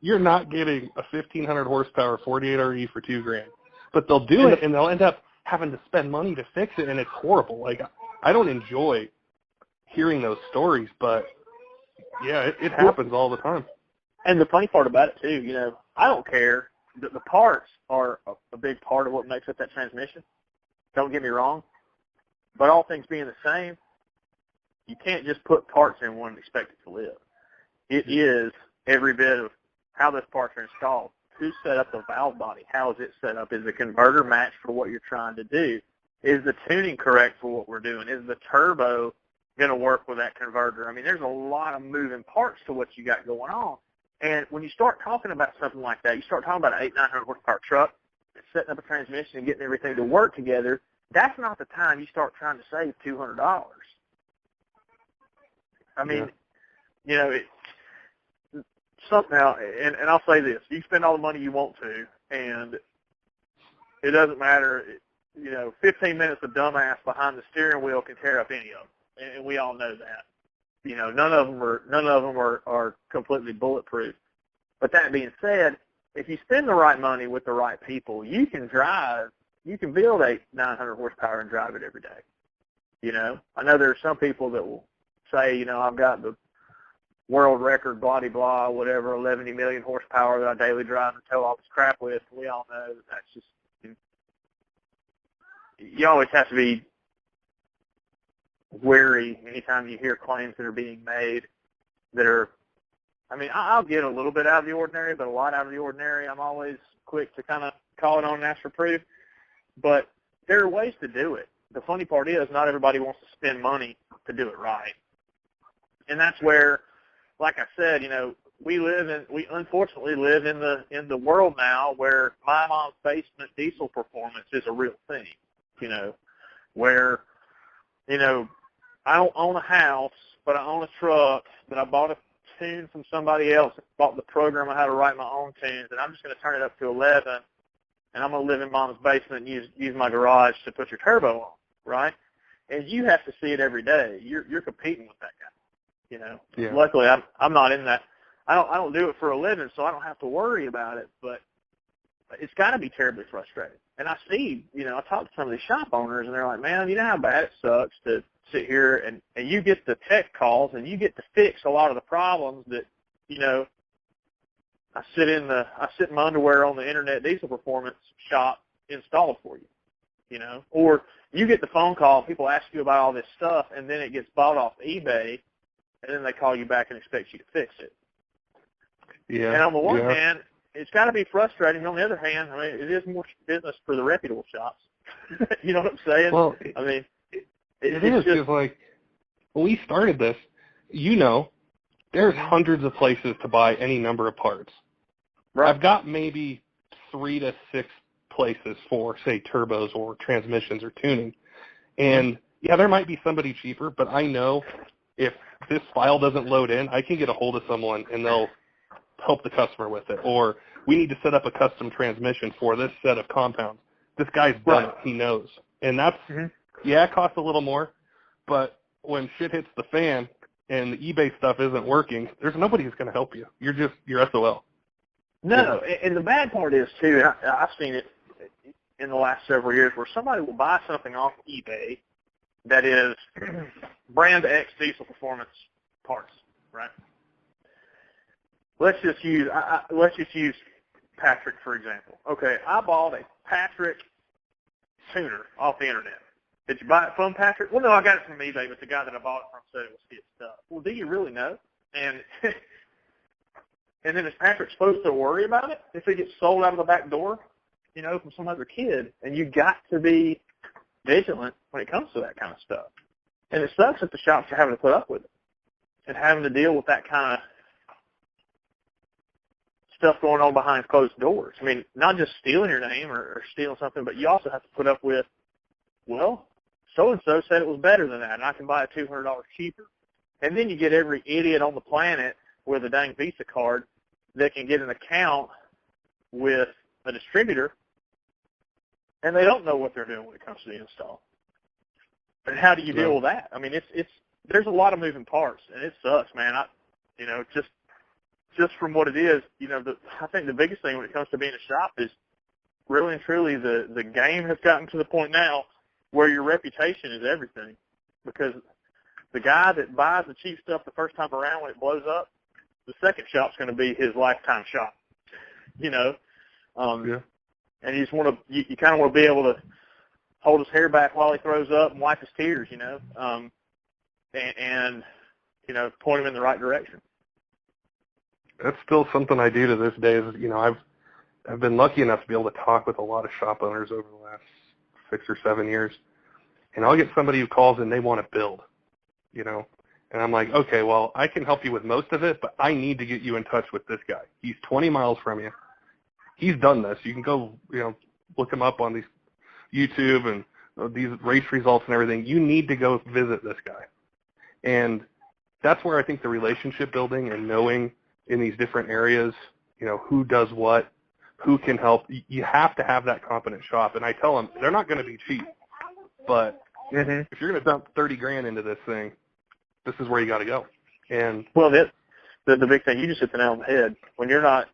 you're not getting a 1,500 horsepower 48 RE for $2,000. But they'll do it, and they'll end up having to spend money to fix it, and it's horrible. Like, I don't enjoy hearing those stories, but yeah, it happens all the time. And the funny part about it too, I don't care. The parts are a big part of what makes up that transmission. Don't get me wrong. But all things being the same, you can't just put parts in one and expect it to live. It is every bit of how those parts are installed. Who set up the valve body? How is it set up? Is the converter matched for what you're trying to do? Is the tuning correct for what we're doing? Is the turbo going to work with that converter? I mean, there's a lot of moving parts to what you got going on. And when you start talking about something like that, you start talking about an 800-900 horsepower truck, setting up a transmission and getting everything to work together, that's not the time you start trying to save $200. I mean, now, and I'll say this, you spend all the money you want to, and it doesn't matter, 15 minutes of dumbass behind the steering wheel can tear up any of them, and we all know that. None of them are completely bulletproof. But that being said, if you spend the right money with the right people, you can build a 900 horsepower and drive it every day. I know there are some people that will say, I've got the world record, blah, blah, whatever, 11 million horsepower that I daily drive and tow all this crap with. We all know that's just, you always have to be wary anytime you hear claims that are being made that are, I'll get a little bit out of the ordinary, but a lot out of the ordinary. I'm always quick to kind of call it on and ask for proof. But there are ways to do it. The funny part is not everybody wants to spend money to do it right. And that's where, like I said, we unfortunately live in the world now where my mom's basement diesel performance is a real thing, where, I don't own a house, but I own a truck that I bought a tune from somebody else, bought the program on how to write my own tunes, and I'm just going to turn it up to 11, and I'm going to live in mom's basement and use my garage to put your turbo on, right? And you have to see it every day. You're competing with that guy, Yeah. Luckily, I'm not in that. I don't do it for a living, so I don't have to worry about it, but it's got to be terribly frustrating. And I see, I talk to some of these shop owners, and they're like, man, you know how bad it sucks to sit here and you get the tech calls and you get to fix a lot of the problems that, I sit in my underwear on the Internet Diesel Performance shop installed for you, or you get the phone call, people ask you about all this stuff, and then it gets bought off eBay, and then they call you back and expect you to fix it. Yeah. And on the one hand, it's got to be frustrating. On the other hand, it is more business for the reputable shops. You know what I'm saying? Well, it is because, like, when we started this, there's hundreds of places to buy any number of parts. Right. I've got maybe 3 to 6 places for, say, turbos or transmissions or tuning. And, yeah, there might be somebody cheaper, but I know if this file doesn't load in, I can get a hold of someone and they'll help the customer with it. Or we need to set up a custom transmission for this set of compounds. This guy's done it. He knows. And that's, it costs a little more, but when shit hits the fan and the eBay stuff isn't working, there's nobody who's going to help you. You're SOL. No, and the bad part is, too, and I've seen it in the last several years, where somebody will buy something off eBay that is brand X Diesel Performance parts, right? Let's just use Patrick, for example. Okay, I bought a Patrick tuner off the Internet. Did you buy it from Patrick? Well, no, I got it from eBay, but the guy that I bought it from said it was his stuff. Well, do you really know? And then is Patrick supposed to worry about it if it gets sold out of the back door, from some other kid? And you got to be vigilant when it comes to that kind of stuff. And it sucks that the shops are having to put up with it and having to deal with that kind of stuff going on behind closed doors. Not just stealing your name or stealing something, but you also have to put up with, well, so-and-so said it was better than that, and I can buy it $200 cheaper. And then you get every idiot on the planet with a dang Visa card that can get an account with a distributor, and they don't know what they're doing when it comes to the install. And how do you deal with that? There's a lot of moving parts, and it sucks, man. Just from what it is, I think the biggest thing when it comes to being a shop is really and truly the game has gotten to the point now where your reputation is everything. Because the guy that buys the cheap stuff the first time around when it blows up, the second shop's going to be his lifetime shop. And you just want to, you kind of want to be able to hold his hair back while he throws up and wipe his tears, and point him in the right direction. That's still something I do to this day. Is I've been lucky enough to be able to talk with a lot of shop owners over the last 6 or 7 years, and I'll get somebody who calls and they want to build, and I'm like, okay, well, I can help you with most of it, but I need to get you in touch with this guy. He's 20 miles from you. He's done this. You can go, look him up on these YouTube and these race results and everything. You need to go visit this guy, and that's where I think the relationship building and knowing in these different areas, who does what, who can help. You have to have that competent shop. And I tell them they're not going to be cheap, but if you're going to dump $30,000 into this thing, this is where you got to go. And well, the big thing, you just hit the nail on the head. When you're not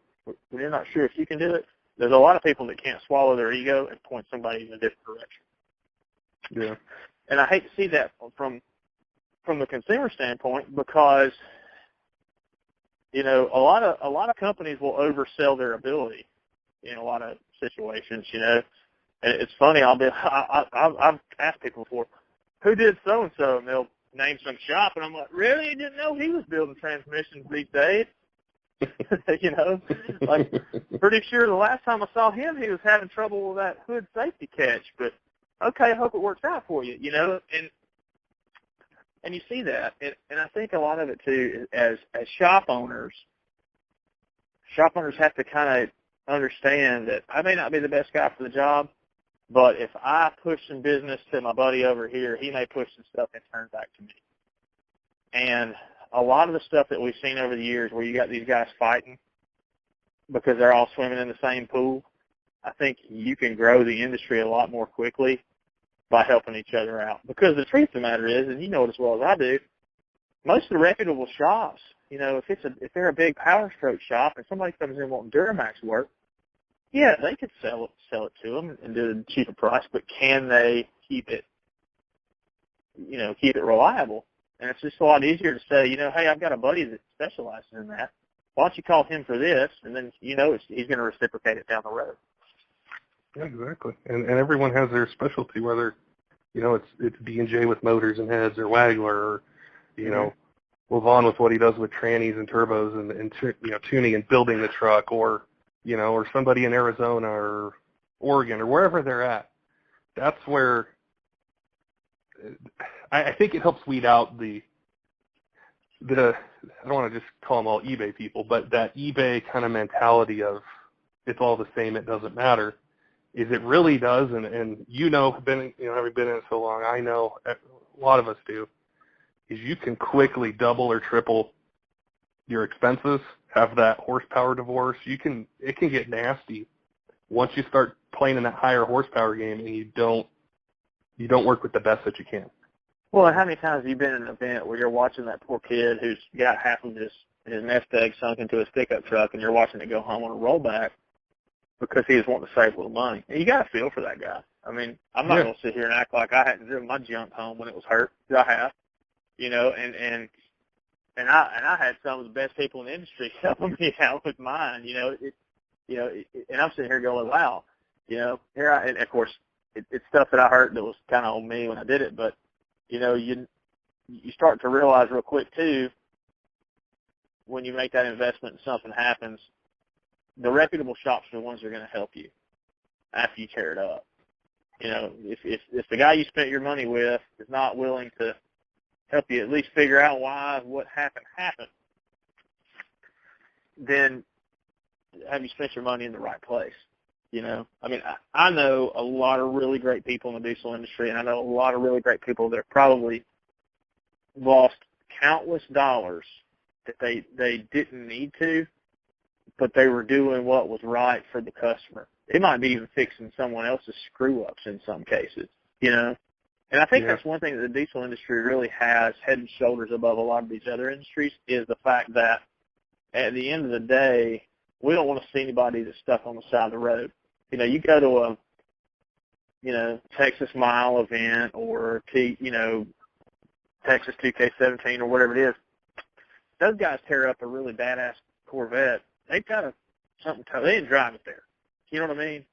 sure if you can do it, there's a lot of people that can't swallow their ego and point somebody in a different direction. Yeah. And I hate to see that from the consumer standpoint, because a lot of companies will oversell their ability in a lot of situations, And it's funny, I've asked people before, who did so and so, and they'll name some shop, and I'm like, really? You didn't know he was building transmissions these days? Like, pretty sure the last time I saw him, he was having trouble with that hood safety catch. But okay, I hope it works out for you. And And you see that, and I think a lot of it too, as shop owners have to kind of understand that I may not be the best guy for the job, but if I push some business to my buddy over here, he may push some stuff and turn back to me. And a lot of the stuff that we've seen over the years where you got these guys fighting because they're all swimming in the same pool, I think you can grow the industry a lot more quickly by helping each other out. Because the truth of the matter is, and you know it as well as I do, most of the reputable shops, you know, if they're a big power stroke shop and somebody comes in wanting Duramax work, yeah, they could sell it to them and do it at a cheaper price, but can they keep it reliable? And it's just a lot easier to say, you know, hey, I've got a buddy that specializes in that. Why don't you call him for this? And then, you know, he's going to reciprocate it down the road. Yeah, exactly. And everyone has their specialty, whether, you know, it's D&J with motors and heads, or Wagler, or, you know, Levon with what he does with trannies and turbos and you know, tuning and building the truck, or, you know, or somebody in Arizona or Oregon or wherever they're at. That's where I think it helps weed out the I don't want to just call them all eBay people, but that eBay kind of mentality of it's all the same, it doesn't matter, is it really does, and you know, having been in it so long, I know a lot of us do, is you can quickly double or triple your expenses, have that horsepower divorce. It can get nasty once you start playing in that higher horsepower game and you don't work with the best that you can. Well, how many times have you been in an event where you're watching that poor kid who's got half of his nest egg sunk into his pickup truck, and you're watching it go home on a rollback because he was wanting to save a little money? And you got to feel for that guy. I mean, I'm not going to sit here and act like I hadn't driven my junk home when it was hurt. I have, you know, and I had some of the best people in the industry helping me out with mine. You know, and I'm sitting here going, wow, you know, and of course it's stuff that I heard that was kind of on me when I did it, but you know, you start to realize real quick too, when you make that investment and something happens, the reputable shops are the ones that are going to help you after you tear it up. You know, if the guy you spent your money with is not willing to help you at least figure out why what happened, then have you spent your money in the right place? You know, I mean, I know a lot of really great people in the diesel industry, and I know a lot of really great people that probably lost countless dollars that they didn't need to, but they were doing what was right for the customer. It might be even fixing someone else's screw-ups in some cases, you know. And I think that's one thing that the diesel industry really has head and shoulders above a lot of these other industries, is the fact that at the end of the day, we don't want to see anybody that's stuck on the side of the road. You know, you go to a, you know, Texas Mile event or, Texas 2K17 or whatever it is. Those guys tear up a really badass Corvette. They've got something, they didn't drive it there. You know what I mean?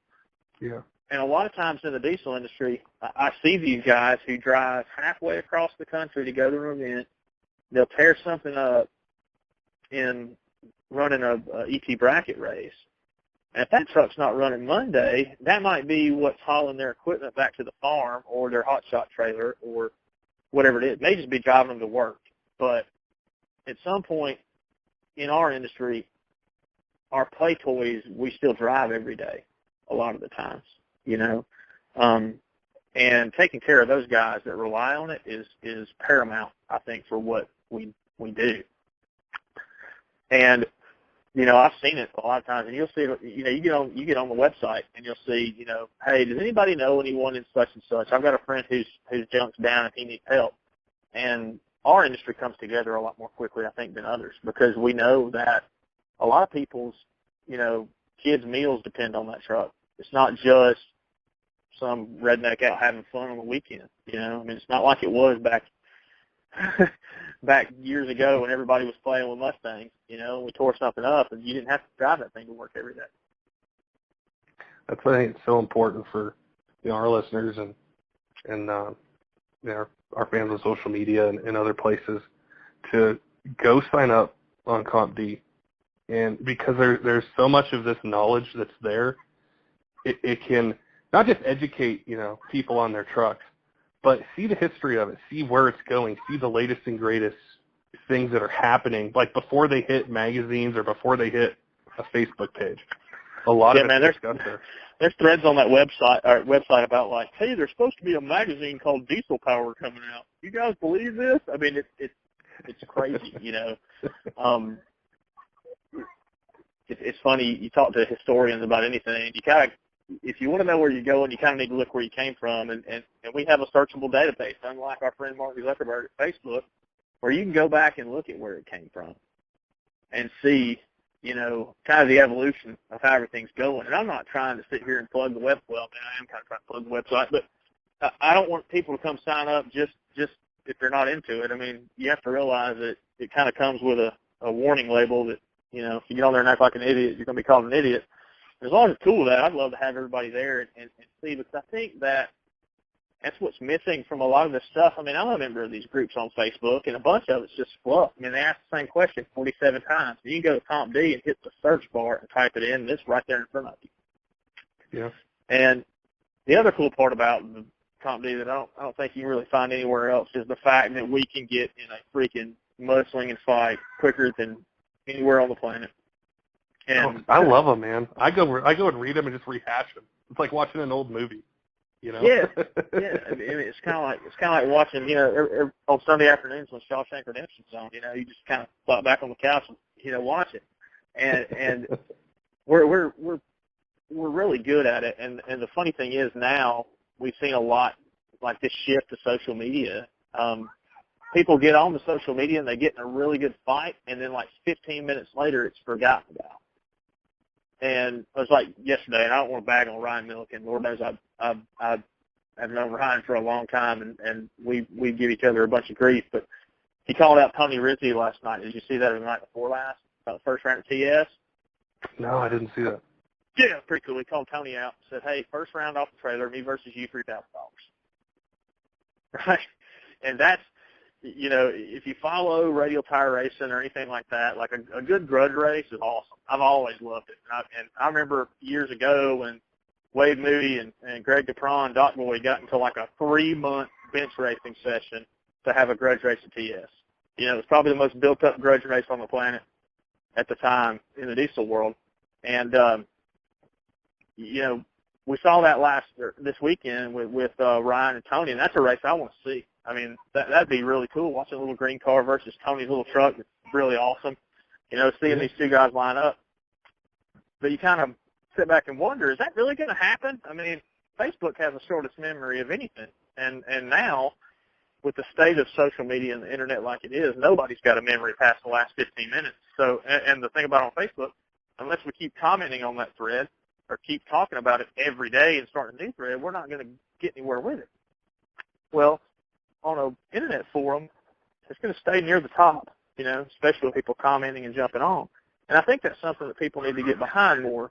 Yeah. And a lot of times in the diesel industry, I see these guys who drive halfway across the country to go to an event. They'll tear something up in running a ET bracket race. And if that truck's not running Monday, that might be what's hauling their equipment back to the farm or their hot shot trailer or whatever it is. It may just be driving them to work. But at some point in our industry, our play toys, we still drive every day a lot of the times, you know. And taking care of those guys that rely on it is paramount, I think, for what we do. And you know, I've seen it a lot of times, and you'll see, you know, you get on the website and you'll see, you know, hey, does anybody know anyone in such and such? I've got a friend whose junk's down and he needs help. And our industry comes together a lot more quickly, I think, than others, because we know that a lot of people's, you know, kids' meals depend on that truck. It's not just some redneck out having fun on the weekend. You know, I mean, it's not like it was back years ago when everybody was playing with Mustangs. You know, we tore something up, and you didn't have to drive that thing to work every day. That's why I think it's so important for, you know, our listeners and you know, our fans on social media and other places to go sign up on CompD, and because there's so much of this knowledge that's there, it can not just educate, you know, people on their trucks, but see the history of it, see where it's going, see the latest and greatest things that are happening, like before they hit magazines or before they hit a Facebook page. A lot of it's discussed there. There's threads on that website about like, hey, there's supposed to be a magazine called Diesel Power coming out. You guys believe this? I mean, it's crazy, you know. It's funny. You talk to historians about anything. You kind of, if you want to know where you're going, you kind of need to look where you came from. And we have a searchable database, unlike our friend Mark Zuckerberg at Facebook, where you can go back and look at where it came from and see, you know, kind of the evolution of how everything's going. And I'm not trying to sit here and plug the web. Well, man, I am kind of trying to plug the website, but I don't want people to come sign up just if they're not into it. I mean, you have to realize that it kind of comes with a warning label that, you know, if you get on there and act like an idiot, you're going to be called an idiot. As long as it's cool with that, I'd love to have everybody there and see, because I think that's what's missing from a lot of this stuff. I mean, I'm a member of these groups on Facebook, and a bunch of it's just fluff. I mean, they ask the same question 47 times. You can go to Comp D and hit the search bar and type it in, and it's right there in front of you. Yeah. And the other cool part about the Comp D that I don't think you can really find anywhere else is the fact that we can get in a freaking mudslinging fight quicker than anywhere on the planet. And I love them, man. I go and read them and just rehash them. It's like watching an old movie, you know? Yeah. I mean, it's kind of like watching, you know, on Sunday afternoons when Shawshank Redemption's on. You know, you just kind of flop back on the couch and, you know, watch it. And we're really good at it. And the funny thing is now we've seen a lot like this shift to social media. People get on the social media and they get in a really good fight, and then like 15 minutes later it's forgotten about. And it was like yesterday, and I don't want to bag on Ryan Milliken. Lord knows I've known Ryan for a long time, and we give each other a bunch of grief. But he called out Tony Rizzi last night. Did you see that the night before last about the first round of TS? No, I didn't see that. Yeah, pretty cool. He called Tony out and said, hey, first round off the trailer, me versus you, $3,000. Right? And that's, you know, if you follow radial tire racing or anything like that, like a good grudge race is awesome. I've always loved it. And I remember years ago when Wade Moody and Greg DuPron, Doc Boy, got into like a 3-month bench racing session to have a grudge race at TS. You know, it was probably the most built-up grudge race on the planet at the time in the diesel world. And, you know, we saw that this weekend with Ryan and Tony, and that's a race I want to see. I mean, that'd be really cool, watching a little green car versus Tony's little truck. It's really awesome, you know, seeing these two guys line up. But you kind of sit back and wonder, is that really going to happen? I mean, Facebook has the shortest memory of anything. And now, with the state of social media and the Internet like it is, nobody's got a memory past the last 15 minutes. So, and the thing about on Facebook, unless we keep commenting on that thread or keep talking about it every day and starting a new thread, we're not going to get anywhere with it. Well, on an internet forum, it's going to stay near the top, you know, especially with people commenting and jumping on. And I think that's something that people need to get behind more.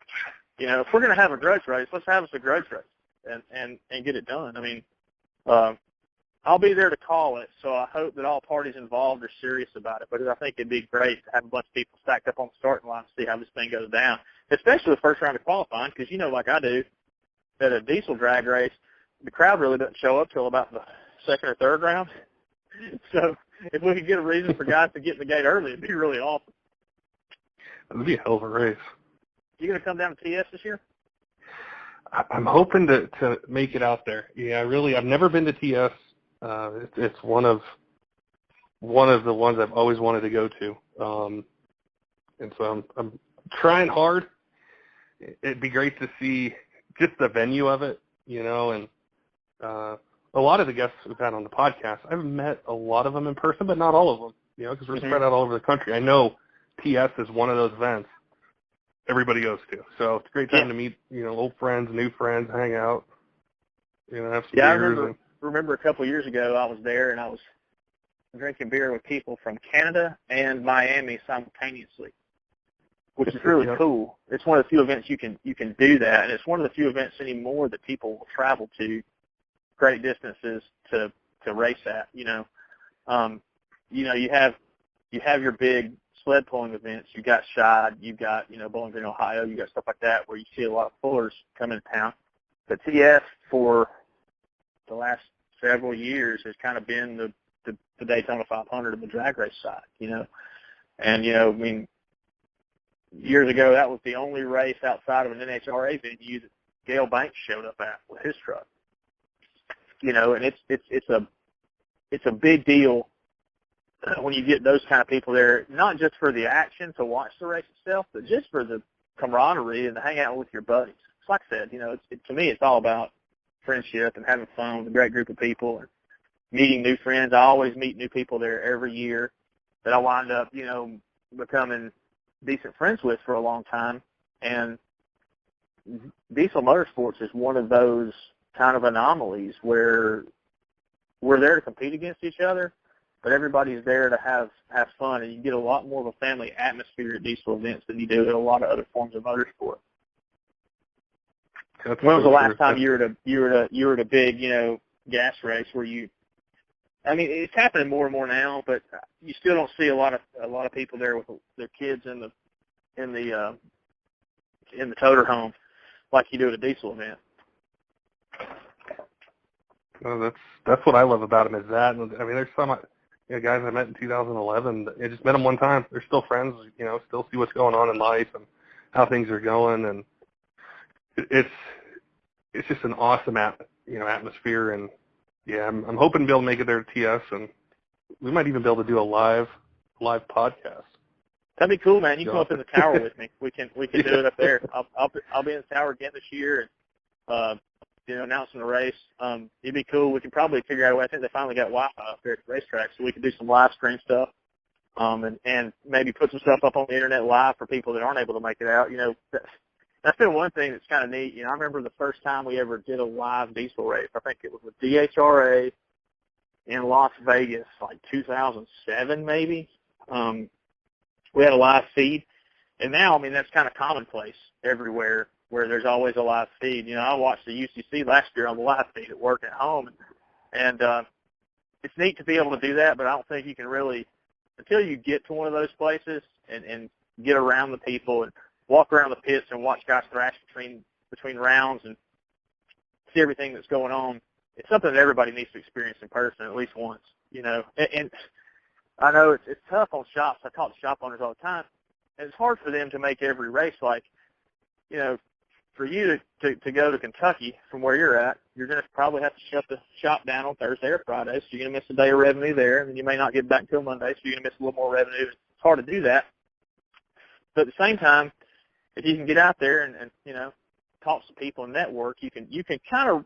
You know, if we're going to have a grudge race, let's have us a grudge race and get it done. I mean, I'll be there to call it, so I hope that all parties involved are serious about it. But I think it'd be great to have a bunch of people stacked up on the starting line to see how this thing goes down, especially the first round of qualifying, because you know, like I do, that a diesel drag race, the crowd really doesn't show up till about the second or third round. So if we could get a reason for guys to get in the gate early, it'd be really awesome. It'd be a hell of a race. You going to come down to TS this year? I'm hoping to make it out there. Yeah, I've never been to TS. It's one of the ones I've always wanted to go to. And so I'm trying hard. It'd be great to see just the venue of it, you know, and a lot of the guests we've had on the podcast, I've met a lot of them in person, but not all of them, you know, because we're spread out all over the country. I know TS is one of those events everybody goes to. So it's a great time to meet, you know, old friends, new friends, hang out, you know, have some beers. I remember a couple of years ago I was there and I was drinking beer with people from Canada and Miami simultaneously, which is really cool. It's one of the few events you can do that, and it's one of the few events anymore that people will travel to great distances to race at. You know, you have your big sled pulling events. You got Shad, you got, you know, Bowling Green, Ohio, you got stuff like that where you see a lot of pullers come into town. But TS for the last several years has kind of been the Daytona 500 and the drag race side, And, I mean, years ago, that was the only race outside of an NHRA venue that Gale Banks showed up at with his truck. And it's a big deal when you get those kind of people there, not just for the action to watch the race itself, but just for the camaraderie and to hang out with your buddies. It's like I said, to me, it's all about friendship and having fun with a great group of people and meeting new friends. I always meet new people there every year that I wind up, becoming decent friends with for a long time. And Diesel Motorsports is one of those kind of anomalies where we're there to compete against each other, but everybody's there to have fun, and you get a lot more of a family atmosphere at diesel events than you do at a lot of other forms of motorsport. That's when was the last true. time you were at a big, gas race where you? I mean, it's happening more and more now, but you still don't see a lot of people there with their kids in the toter home like you do at a diesel event. Oh, that's what I love about them is that. I mean, there's some guys I met in 2011. I just met them one time. They're still friends. Still see what's going on in life and how things are going, and it's just an awesome atmosphere. And yeah, I'm hoping to be able to make it there to TS, and we might even be able to do a live podcast. That'd be cool, man. You can come up in the tower with me. We can do it up there. I'll be in the tower again this year, and announcing the race. It'd be cool. We could probably figure out a way. I think they finally got Wi-Fi up there at the racetrack, so we could do some live stream stuff, and maybe put some stuff up on the internet live for people that aren't able to make it out. That's been one thing that's kind of neat. I remember the first time we ever did a live diesel race. I think it was with DHRA in Las Vegas, like 2007 maybe. We had a live feed, and now, I mean, that's kind of commonplace everywhere where there's always a live feed. I watched the UCC last year on the live feed at work at home, and it's neat to be able to do that, but I don't think you can really, until you get to one of those places and get around the people and walk around the pits and watch guys thrash between rounds and see everything that's going on. It's something that everybody needs to experience in person at least once, And I know it's tough on shops. I talk to shop owners all the time, and it's hard for them to make every race like, for you to go to Kentucky from where you're at, you're going to probably have to shut the shop down on Thursday or Friday, so you're going to miss a day of revenue there, and then you may not get back until Monday, so you're going to miss a little more revenue. It's hard to do that. But at the same time, if you can get out there and talk to people and network, you can kind of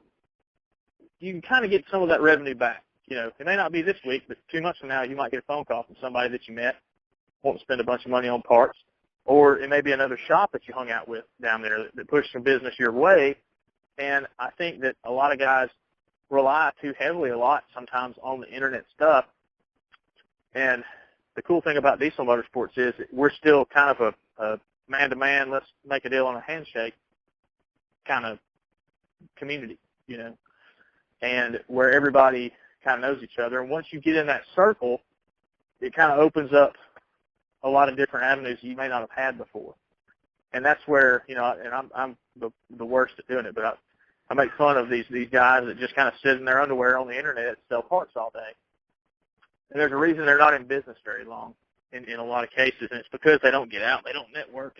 get some of that revenue back. It may not be this week, but 2 months from now, you might get a phone call from somebody that you met, won't spend a bunch of money on parts, or it may be another shop that you hung out with down there that pushed some business your way. And I think that a lot of guys rely too heavily sometimes on the internet stuff. And the cool thing about diesel motorsports is that we're still kind of a man-to-man, let's make a deal on a handshake kind of community, and where everybody kind of knows each other. And once you get in that circle, it kind of opens up a lot of different avenues you may not have had before. And that's where, and I'm the worst at doing it, but I make fun of these guys that just kind of sit in their underwear on the internet and sell parts all day. And there's a reason they're not in business very long in a lot of cases, and it's because they don't get out, they don't network,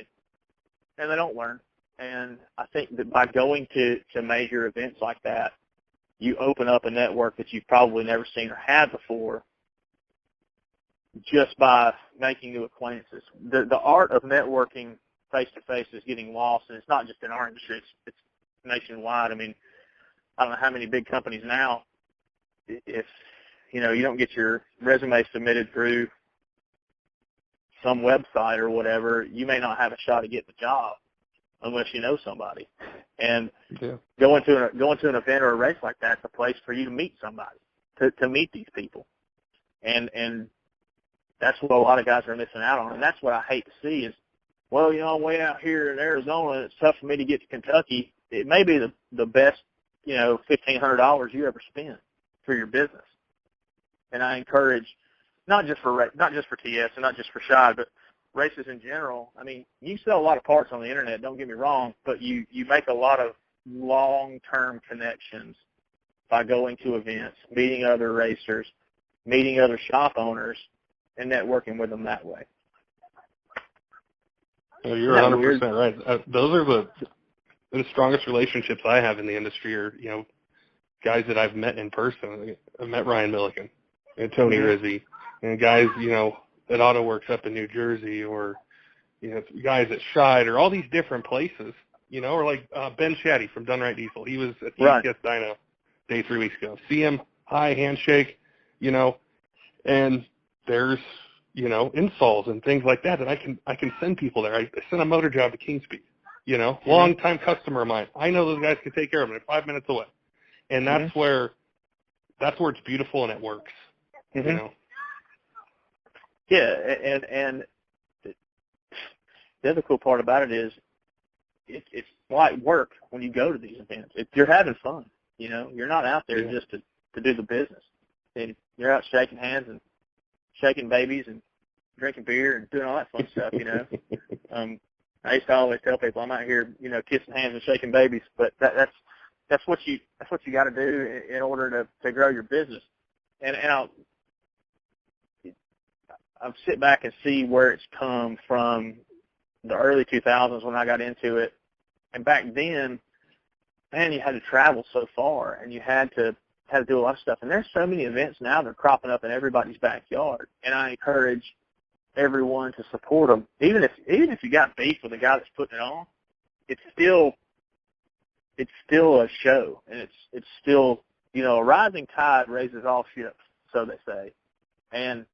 and they don't learn. And I think that by going to major events like that, you open up a network that you've probably never seen or had before just by making new acquaintances. The art of networking face-to-face is getting lost, and it's not just in our industry, it's nationwide. I mean, I don't know how many big companies now, if you don't get your resume submitted through some website or whatever, you may not have a shot at getting the job unless you know somebody. And going to an event or a race like that is a place for you to meet somebody, to meet these people. And that's what a lot of guys are missing out on. And that's what I hate to see is, well, I'm way out here in Arizona, and it's tough for me to get to Kentucky. It may be the best, $1,500 you ever spend for your business. And I encourage, not just for TS and not just for Shad, but races in general. I mean, you sell a lot of parts on the internet, don't get me wrong, but you make a lot of long-term connections by going to events, meeting other racers, meeting other shop owners, and networking with them that way. Oh, you're 100% right. Those are the strongest relationships I have in the industry are, guys that I've met in person. I've met Ryan Milliken and Tony Rizzi, and guys, at Auto Works up in New Jersey, or, guys at Scheid, or all these different places, or like Ben Shaddy from Dunright Diesel. He was at the ATS Dyno Day 3 weeks ago. See him, hi, handshake, and there's, installs and things like that I can send people there. I sent a motor job to Kingspeed, long-time customer of mine. I know those guys can take care of them. They're 5 minutes away. And that's where it's beautiful and it works, Yeah, and the other cool part about it is it's light work when you go to these events. You're having fun, You're not out there just to do the business. And you're out shaking hands and shaking babies and drinking beer and doing all that fun stuff, I used to always tell people I'm out here, kissing hands and shaking babies, but that's what you got to do in order to grow your business. And I'll sit back and see where it's come from the early 2000s when I got into it. And back then, man, you had to travel so far and you had to do a lot of stuff. And there's so many events now that are cropping up in everybody's backyard. And I encourage everyone to support them. Even if you got beef with the guy that's putting it on, it's still a show, and it's still, a rising tide raises all ships, so they say. And,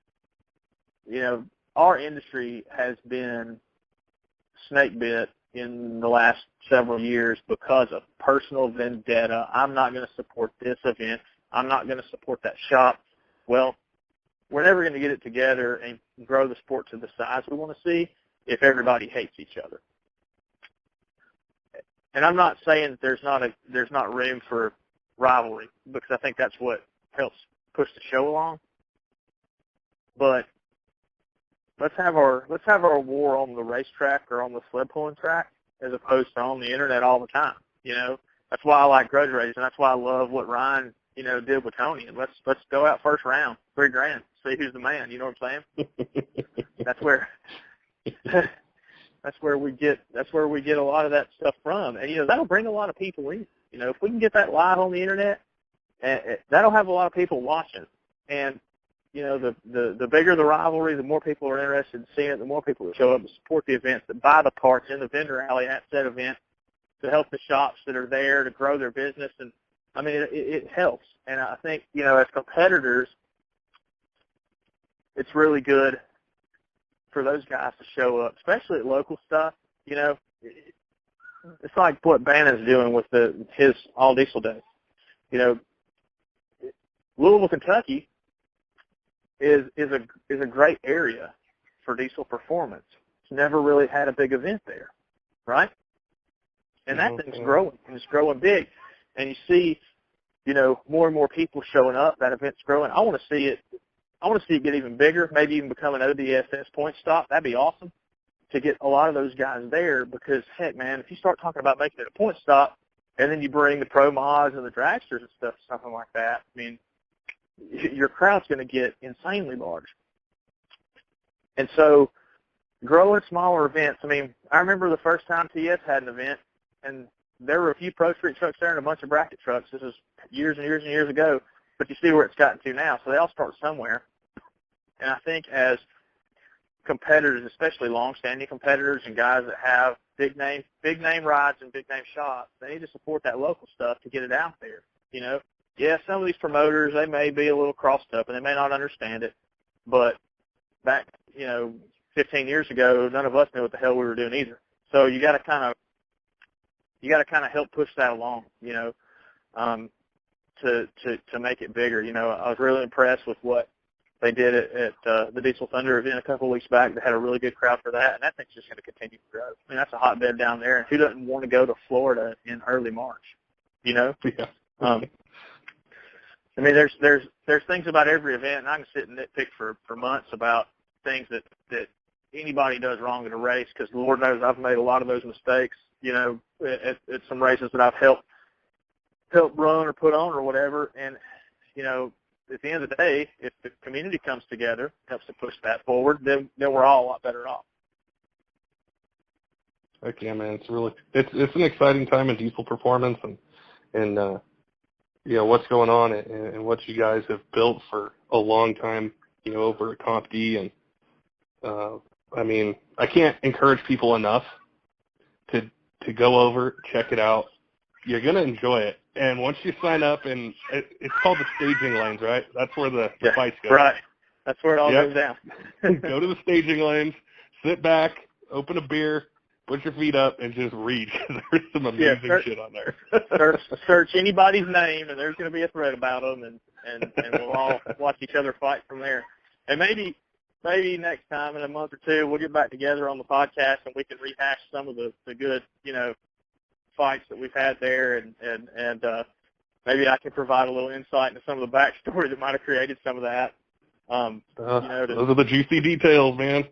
our industry has been snake bit in the last several years because of personal vendetta. I'm not going to support this event. I'm not going to support that shop. Well, we're never going to get it together and grow the sport to the size we want to see if everybody hates each other. And I'm not saying that there's not room for rivalry, because I think that's what helps push the show along. But let's have our war on the racetrack or on the sled pulling track as opposed to on the internet all the time. That's why I like grudge racing. That's why I love what Ryan did with Tony. And let's go out first round, $3,000, see who's the man. You know what I'm saying? That's where we get a lot of that stuff from. And that'll bring a lot of people in. If we can get that live on the internet, that'll have a lot of people watching. And the bigger the rivalry, the more people are interested in seeing it, the more people will show up and support the events, that buy the parts in the vendor alley at said event to help the shops that are there to grow their business. And it helps. And I think, as competitors, it's really good for those guys to show up, especially at local stuff. It's like what Banner's doing with his all diesel day. Louisville, Kentucky is a great area for diesel performance. It's never really had a big event there, right? And that thing's growing, and it's growing big. And you see, more and more people showing up. That event's growing. I want to see it get even bigger, maybe even become an ODSS point stop. That'd be awesome to get a lot of those guys there, because, heck, man, if you start talking about making it a point stop and then you bring the pro mods and the dragsters and stuff, something like that, your crowd's going to get insanely large. And so growing smaller events, I remember the first time TS had an event, and there were a few Pro Street trucks there and a bunch of bracket trucks. This was years and years and years ago, but you see where it's gotten to now. So they all start somewhere. And I think as competitors, especially long-standing competitors and guys that have big name rides and big name shops, they need to support that local stuff to get it out there. Yeah, some of these promoters, they may be a little crossed up and they may not understand it, but back, 15 years ago, none of us knew what the hell we were doing either. So you got to kind of help push that along, to make it bigger. I was really impressed with what they did at the Diesel Thunder event a couple of weeks back. They had a really good crowd for that, and that thing's just going to continue to grow. That's a hotbed down there, and who doesn't want to go to Florida in early March? Yeah. There's things about every event, and I can sit and nitpick for months about things that anybody does wrong in a race, because Lord knows I've made a lot of those mistakes, at some races that I've helped help run or put on or whatever. And, at the end of the day, if the community comes together, helps to push that forward, then we're all a lot better off. Okay, man, it's an exciting time in diesel performance and what's going on and what you guys have built for a long time, over at Comp D. And I can't encourage people enough to go over, check it out. You're gonna enjoy it. And once you sign up, and it's called the staging lanes, right? That's where the fights go. Right. That's where it all goes down. Go to the staging lanes, sit back, open a beer, put your feet up, and just read, because there's some amazing shit on there. search anybody's name, and there's going to be a thread about them, and we'll all watch each other fight from there. And maybe next time in a month or two, we'll get back together on the podcast, and we can rehash some of the good, fights that we've had there, and maybe I can provide a little insight into some of the backstory that might have created some of that. Those are the juicy details, man.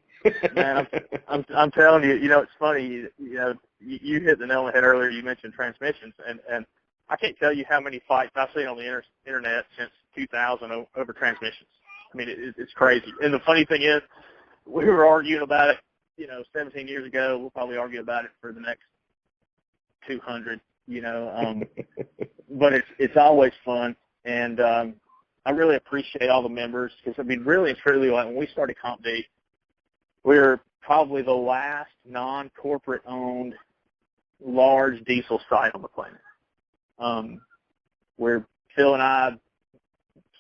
Man, I'm telling you, it's funny. You hit the nail on the head earlier. You mentioned transmissions, and I can't tell you how many fights I've seen on the internet since 2000 over transmissions. I mean, it's crazy. And the funny thing is, we were arguing about it, 17 years ago. We'll probably argue about it for the next 200. But it's always fun, and I really appreciate all the members, because really and truly, like when we started Comp D, we were probably the last non-corporate owned large diesel site on the planet. Where Phil and I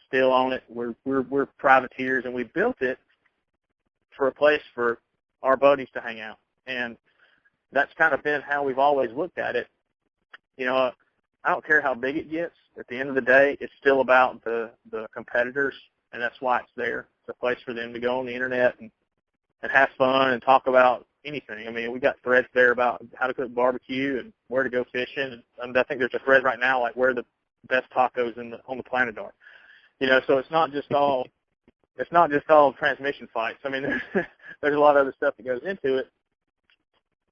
still own it. We're privateers, and we built it for a place for our buddies to hang out, and that's kind of been how we've always looked at it. I don't care how big it gets. At the end of the day, it's still about the competitors, and that's why it's there. It's a place for them to go on the internet and have fun and talk about anything. I mean, we got threads there about how to cook barbecue and where to go fishing. And I think there's a thread right now like where the best tacos on the planet are. So it's not just all transmission fights. I mean, there's a lot of other stuff that goes into it,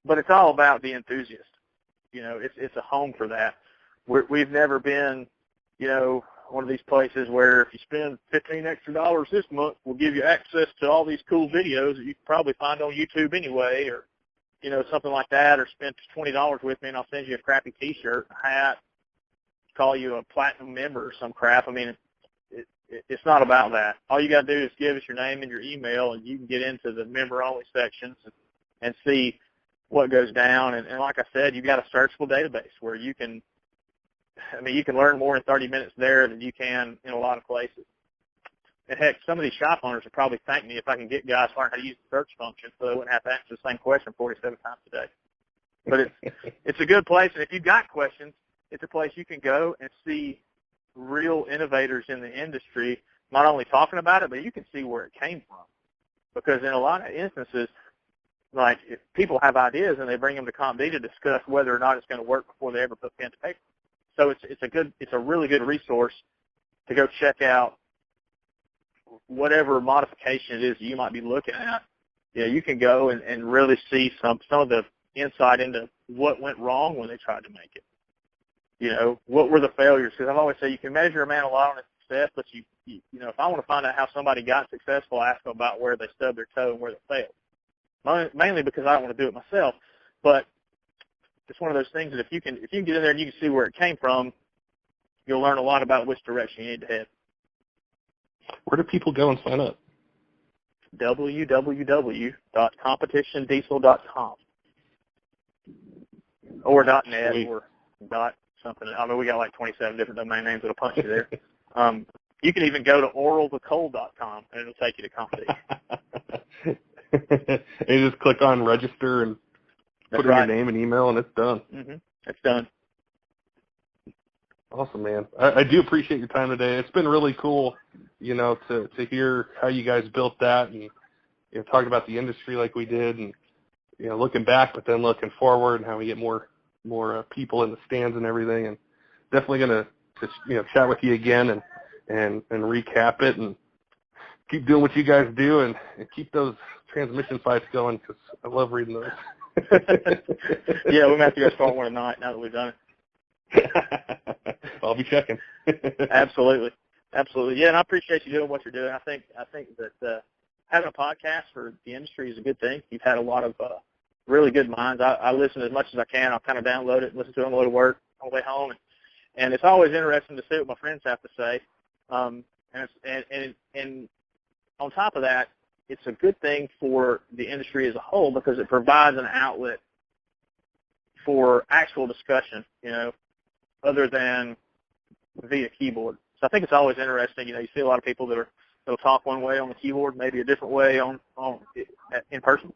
but it's all about the enthusiast. It's a home for that. We've never been, one of these places where if you spend $15 extra this month, we'll give you access to all these cool videos that you can probably find on YouTube anyway, or, something like that, or spend $20 with me and I'll send you a crappy T-shirt, a hat, call you a platinum member or some crap. I mean, it's not about that. All you got to do is give us your name and your email, and you can get into the member-only sections and see what goes down. And like I said, you've got a searchable database where you can learn more in 30 minutes there than you can in a lot of places. And heck, some of these shop owners would probably thank me if I can get guys to learn how to use the search function so they wouldn't have to answer the same question 47 times a day. But it's a good place, and if you've got questions, it's a place you can go and see real innovators in the industry, not only talking about it, but you can see where it came from. Because in a lot of instances, like if people have ideas and they bring them to Comp D to discuss whether or not it's going to work before they ever put pen to paper. So it's a really good resource to go check out whatever modification it is you might be looking at. You can go and really see some of the insight into what went wrong when they tried to make it. What were the failures? Because I've always said you can measure a man a lot on his success, but if I want to find out how somebody got successful, I ask them about where they stubbed their toe and where they failed. Mainly because I don't want to do it myself, but it's one of those things that if you can get in there and you can see where it came from, you'll learn a lot about which direction you need to head. Where do people go and sign up? www.competitiondiesel.com or .net Sweet. or .something. I mean, we got like 27 different domain names that'll punch you there. You can even go to oralthecoal.com and it'll take you to Comp D. And you just click on register and put in your name and email, and it's done. Mm-hmm. It's done. Awesome, man. I do appreciate your time today. It's been really cool, to hear how you guys built that and talking about the industry like we did, and looking back, but then looking forward and how we get more people in the stands and everything. And definitely going to chat with you again and recap it and keep doing what you guys do and keep those transmission fights going, because I love reading those. Yeah, we might have to go start one tonight now that we've done it. I'll be checking. Absolutely. Yeah, and I appreciate you doing what you're doing. I think that having a podcast for the industry is a good thing. You've had a lot of really good minds. I listen as much as I can. I'll kind of download it and listen to it on the way to work, on the way home, and it's always interesting to see what my friends have to say. And on top of that, it's a good thing for the industry as a whole because it provides an outlet for actual discussion, other than via keyboard. So I think it's always interesting. You see a lot of people that'll talk one way on the keyboard, maybe a different way on in person.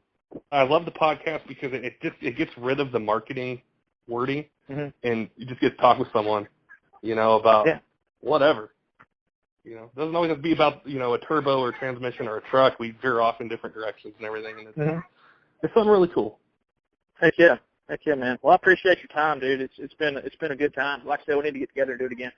I love the podcast because it gets rid of the marketing wording, and you just get to talk with someone, about whatever. It doesn't always have to be about, a turbo or transmission or a truck. We veer off in different directions and everything, and it's something really cool. Heck yeah, man. Well, I appreciate your time, dude. It's been a good time. Like I said, we need to get together and do it again.